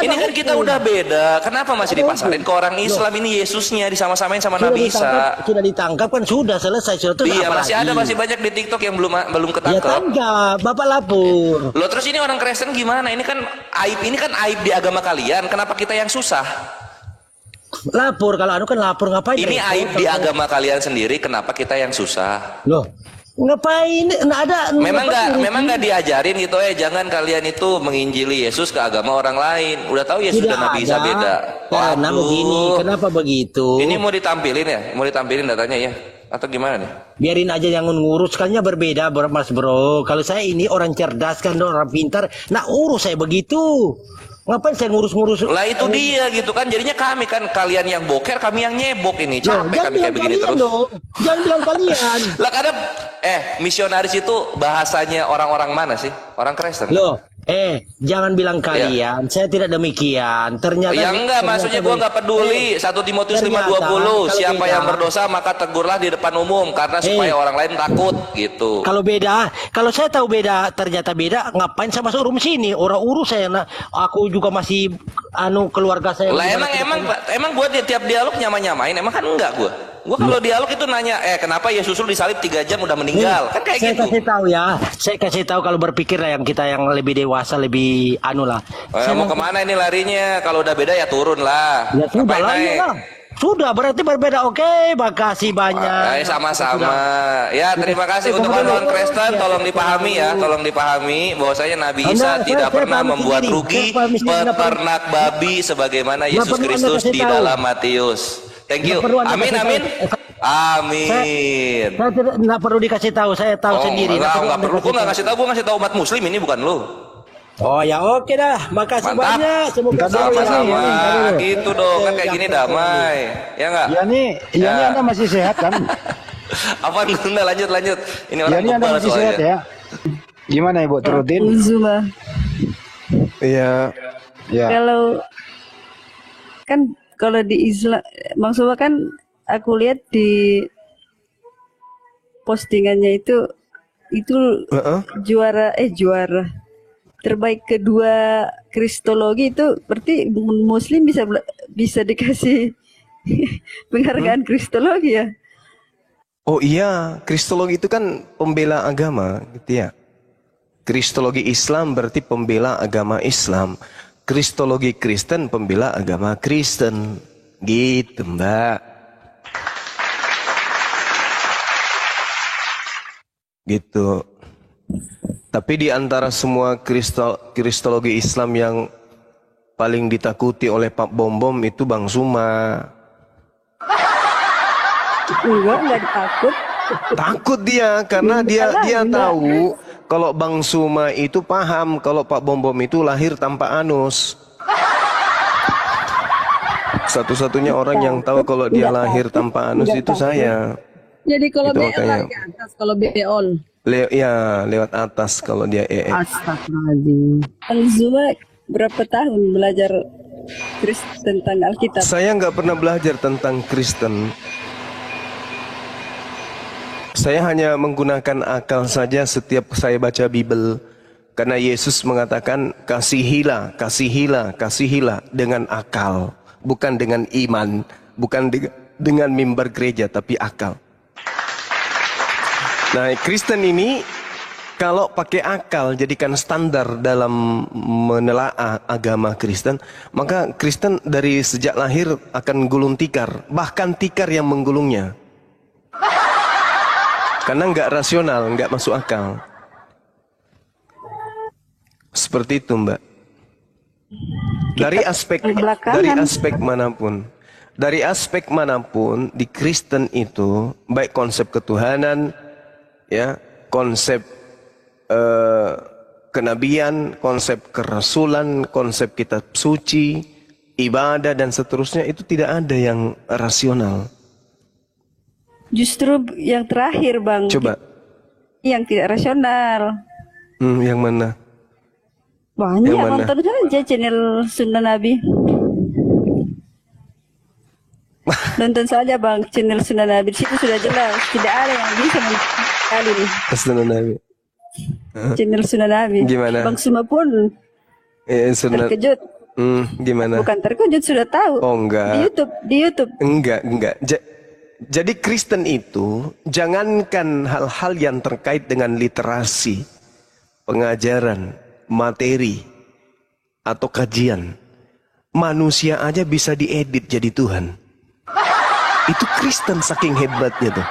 Ini kan kita udah beda. Kenapa masih dipasarin ke orang Islam? Ini Yesusnya disama-samain sama Nabi Isa. Sudah ditangkap kan sudah selesai sudah. Iya, masih ada banyak di TikTok yang belum Ya ketangkep. tangkap, Bapak lapor. Lo terus ini orang Kristen gimana? Ini kan aib di agama kalian. Kenapa kita yang susah? Lapor kalau kan lapor ngapain? Ini aib di agama kalian sendiri. Kenapa kita yang susah? Loh, ngapain? Nggak ada. Memang nggak diajarin gitu jangan kalian itu menginjili Yesus ke agama orang lain. Udah tahu Yesus dan Nabi Isa beda. Karena begini, kenapa begitu? Ini mau ditampilin ya? Mau ditampilin datanya ya? Atau gimana nih? Biarin aja yang ngurus, kannya berbeda Mas Bro. Kalau saya ini orang cerdas kan, orang pintar. Nah urus saya begitu. Ngapain saya ngurus-ngurus? Lah itu dia gitu kan. Jadinya kami kan kalian yang boker, kami yang nyebok ini. Capek kami kayak begini terus. Jangan bilang kalian. Lah kadang misionaris itu bahasanya orang-orang mana sih? Orang Kristen. Loh, jangan bilang kalian. Saya tidak demikian. Ternyata ya enggak, maksudnya gua enggak peduli. 1 Timotius 5:20, siapa yang berdosa maka tegurlah di depan umum karena supaya orang lain takut gitu. Kalau beda, kalau saya tahu beda, ternyata beda, ngapain saya masuk room sini? Orang urus saya, aku juga masih keluarga saya. Lah emang gua tiap dialog nyamain, emang kan enggak gua. Gua kalau dialog itu nanya, kenapa Yesus lu disalib 3 jam udah meninggal? Kan kayak gitu. Saya kasih tahu kalau berpikir lah yang kita yang lebih dewasa, lebih lah. Mau kemana ini larinya? Kalau udah beda ya turun lah. Ya sudah lah, sudah berarti berbeda. Oke, makasih banyak. Sama-sama. Ya terima kasih untuk orang Kristen. Tolong dipahami ya, tolong dipahami bahwasanya Nabi Isa tidak pernah membuat rugi peternak babi sebagaimana Yesus Kristus di dalam Matius. Thank you. Amin. Saya tidak perlu dikasih tahu, saya tahu sendiri. Nggak perlu, gue nggak kasih tahu, gue ngasih tahu umat Muslim ini bukan lo. Oh ya oke dah, makasih Mantap. banyak. Semoga Sama-sama gitu dong, kan kayak gini damai, ya nggak? Iya nih Anda masih sehat kan? Apa enggak lanjut? Ini orang Anda masih sehat ya? Gimana Ibu terutin? Zuma. Iya. Ya. Kalau di Islam, maksudnya kan aku lihat di postingannya itu juara terbaik kedua kristologi itu berarti Muslim bisa dikasih penghargaan kristologi ya? Oh iya, kristologi itu kan pembela agama, gitu ya. Kristologi Islam berarti pembela agama Islam. Kristologi Kristen pembela agama Kristen, gitu Mbak. Gitu. Tapi di antara semua kristologi Islam yang paling ditakuti oleh Pak Bom itu Bang Suma. Enggak takut. Takut dia karena dia tahu kalau Bang Suma itu paham kalau Pak Bom itu lahir tanpa anus. Satu-satunya orang yang tahu kalau dia lahir tanpa anus itu saya. Jadi kalau Itu beol makanya. lagi atas, kalau beol. Lewat atas kalau dia Astagfirullahaladzim. Bang Zuma berapa tahun belajar tentang Alkitab? Saya nggak pernah belajar tentang Kristen. Saya hanya menggunakan akal saja setiap saya baca Bible. Karena Yesus mengatakan kasihilah dengan akal. Bukan dengan iman, bukan dengan mimbar gereja, tapi akal. Nah, Kristen ini kalau pakai akal jadikan standar dalam menelaah agama Kristen, maka Kristen dari sejak lahir akan gulung tikar, bahkan tikar yang menggulungnya. Karena nggak rasional, nggak masuk akal. Seperti itu, Mbak. Dari aspek manapun di Kristen itu, baik konsep ketuhanan, ya, konsep kenabian, konsep kerasulan, konsep kitab suci, ibadah dan seterusnya itu tidak ada yang rasional. Justru yang terakhir Bang, Coba, yang tidak rasional. yang mana? Banyak, Yang mana? nonton saja channel Sunda Nabi. Nonton saja Bang channel Sunda Nabi, di situ sudah jelas tidak ada yang bisa kali nih Sunan Nabi. channel Sunda Nabi. Gimana? Bang Suma pun Sunan. terkejut. Gimana? Bukan terkejut, sudah tahu. Oh enggak. Di YouTube. Enggak. Jadi Kristen itu jangankan hal-hal yang terkait dengan literasi, pengajaran, materi, atau kajian. Manusia aja bisa diedit jadi Tuhan. Itu Kristen saking hebatnya tuh.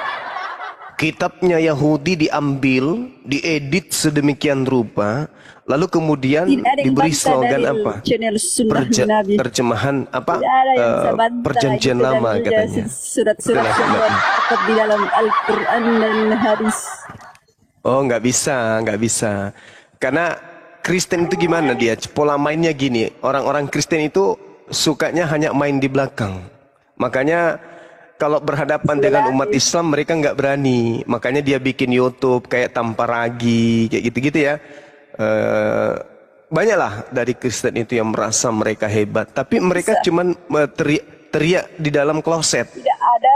Kitabnya Yahudi diambil, diedit sedemikian rupa, lalu kemudian Tidak ada yang diberi bantah slogan dari apa? channel Sunda Nabi. Terjemahan apa? Tidak ada yang bisa bantah Perjanjian itu, dan lama juga katanya. Surat-surat Itulah yang hebatnya. terdapat di dalam Al-Quran dan hadis. Oh, nggak bisa. Karena Kristen itu gimana dia? Pola mainnya gini. Orang-orang Kristen itu sukanya hanya main di belakang. Makanya kalau berhadapan dengan umat Islam mereka nggak berani. Makanya dia bikin YouTube kayak tanpa ragi, kayak gitu-gitu ya. Banyaklah dari Kristen itu yang merasa mereka hebat. Tapi mereka cuman teriak di dalam kloset.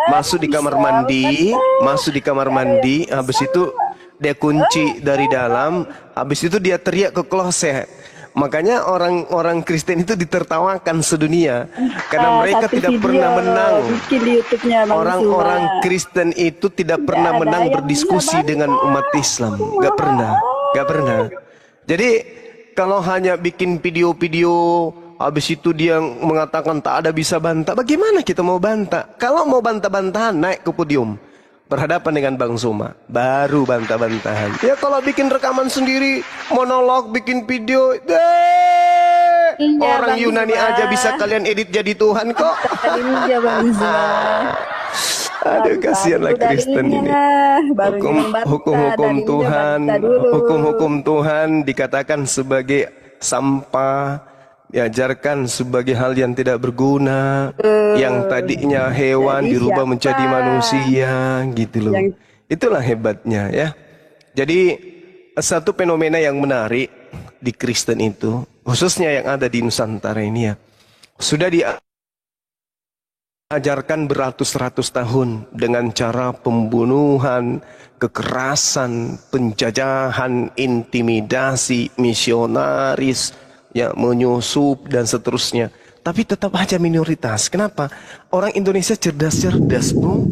Masuk di kamar mandi, habis itu dia kunci dari dalam, habis itu dia teriak ke kloset. Makanya orang-orang Kristen itu ditertawakan sedunia karena mereka Satu tidak video pernah menang. bikin di YouTube-nya Bang Orang-orang Suma. Kristen itu tidak pernah ada menang yang berdiskusi bisa dengan umat Islam. Gak pernah. Jadi kalau hanya bikin video-video, habis itu dia mengatakan tak ada bisa bantah. Bagaimana kita mau bantah? Kalau mau bantah-bantahan naik ke podium, berhadapan dengan Bang Suma, baru bantah-bantahan. Ya kalau bikin rekaman sendiri, monolog, bikin video, Iya, orang Bang Yunani Suma. aja bisa kalian edit jadi Tuhan kok. Iya Bang Suma. Aduh, kasihanlah Baru Kristen ini. dalilnya, baru membantah, Hukum-hukum dalilnya Tuhan, bantah dulu. hukum-hukum Tuhan dikatakan sebagai sampah, diajarkan sebagai hal yang tidak berguna, yang tadinya hewan Jadi dirubah siapa? menjadi manusia, gitu loh. Yang- Itulah hebatnya ya. Jadi satu fenomena yang menarik di Kristen itu, khususnya yang ada di Nusantara ini ya, sudah diajarkan beratus-ratus tahun dengan cara pembunuhan, kekerasan, penjajahan, intimidasi, misionaris, ya menyusup dan seterusnya. Tapi tetap aja minoritas. Kenapa? Orang Indonesia cerdas-cerdas, bro.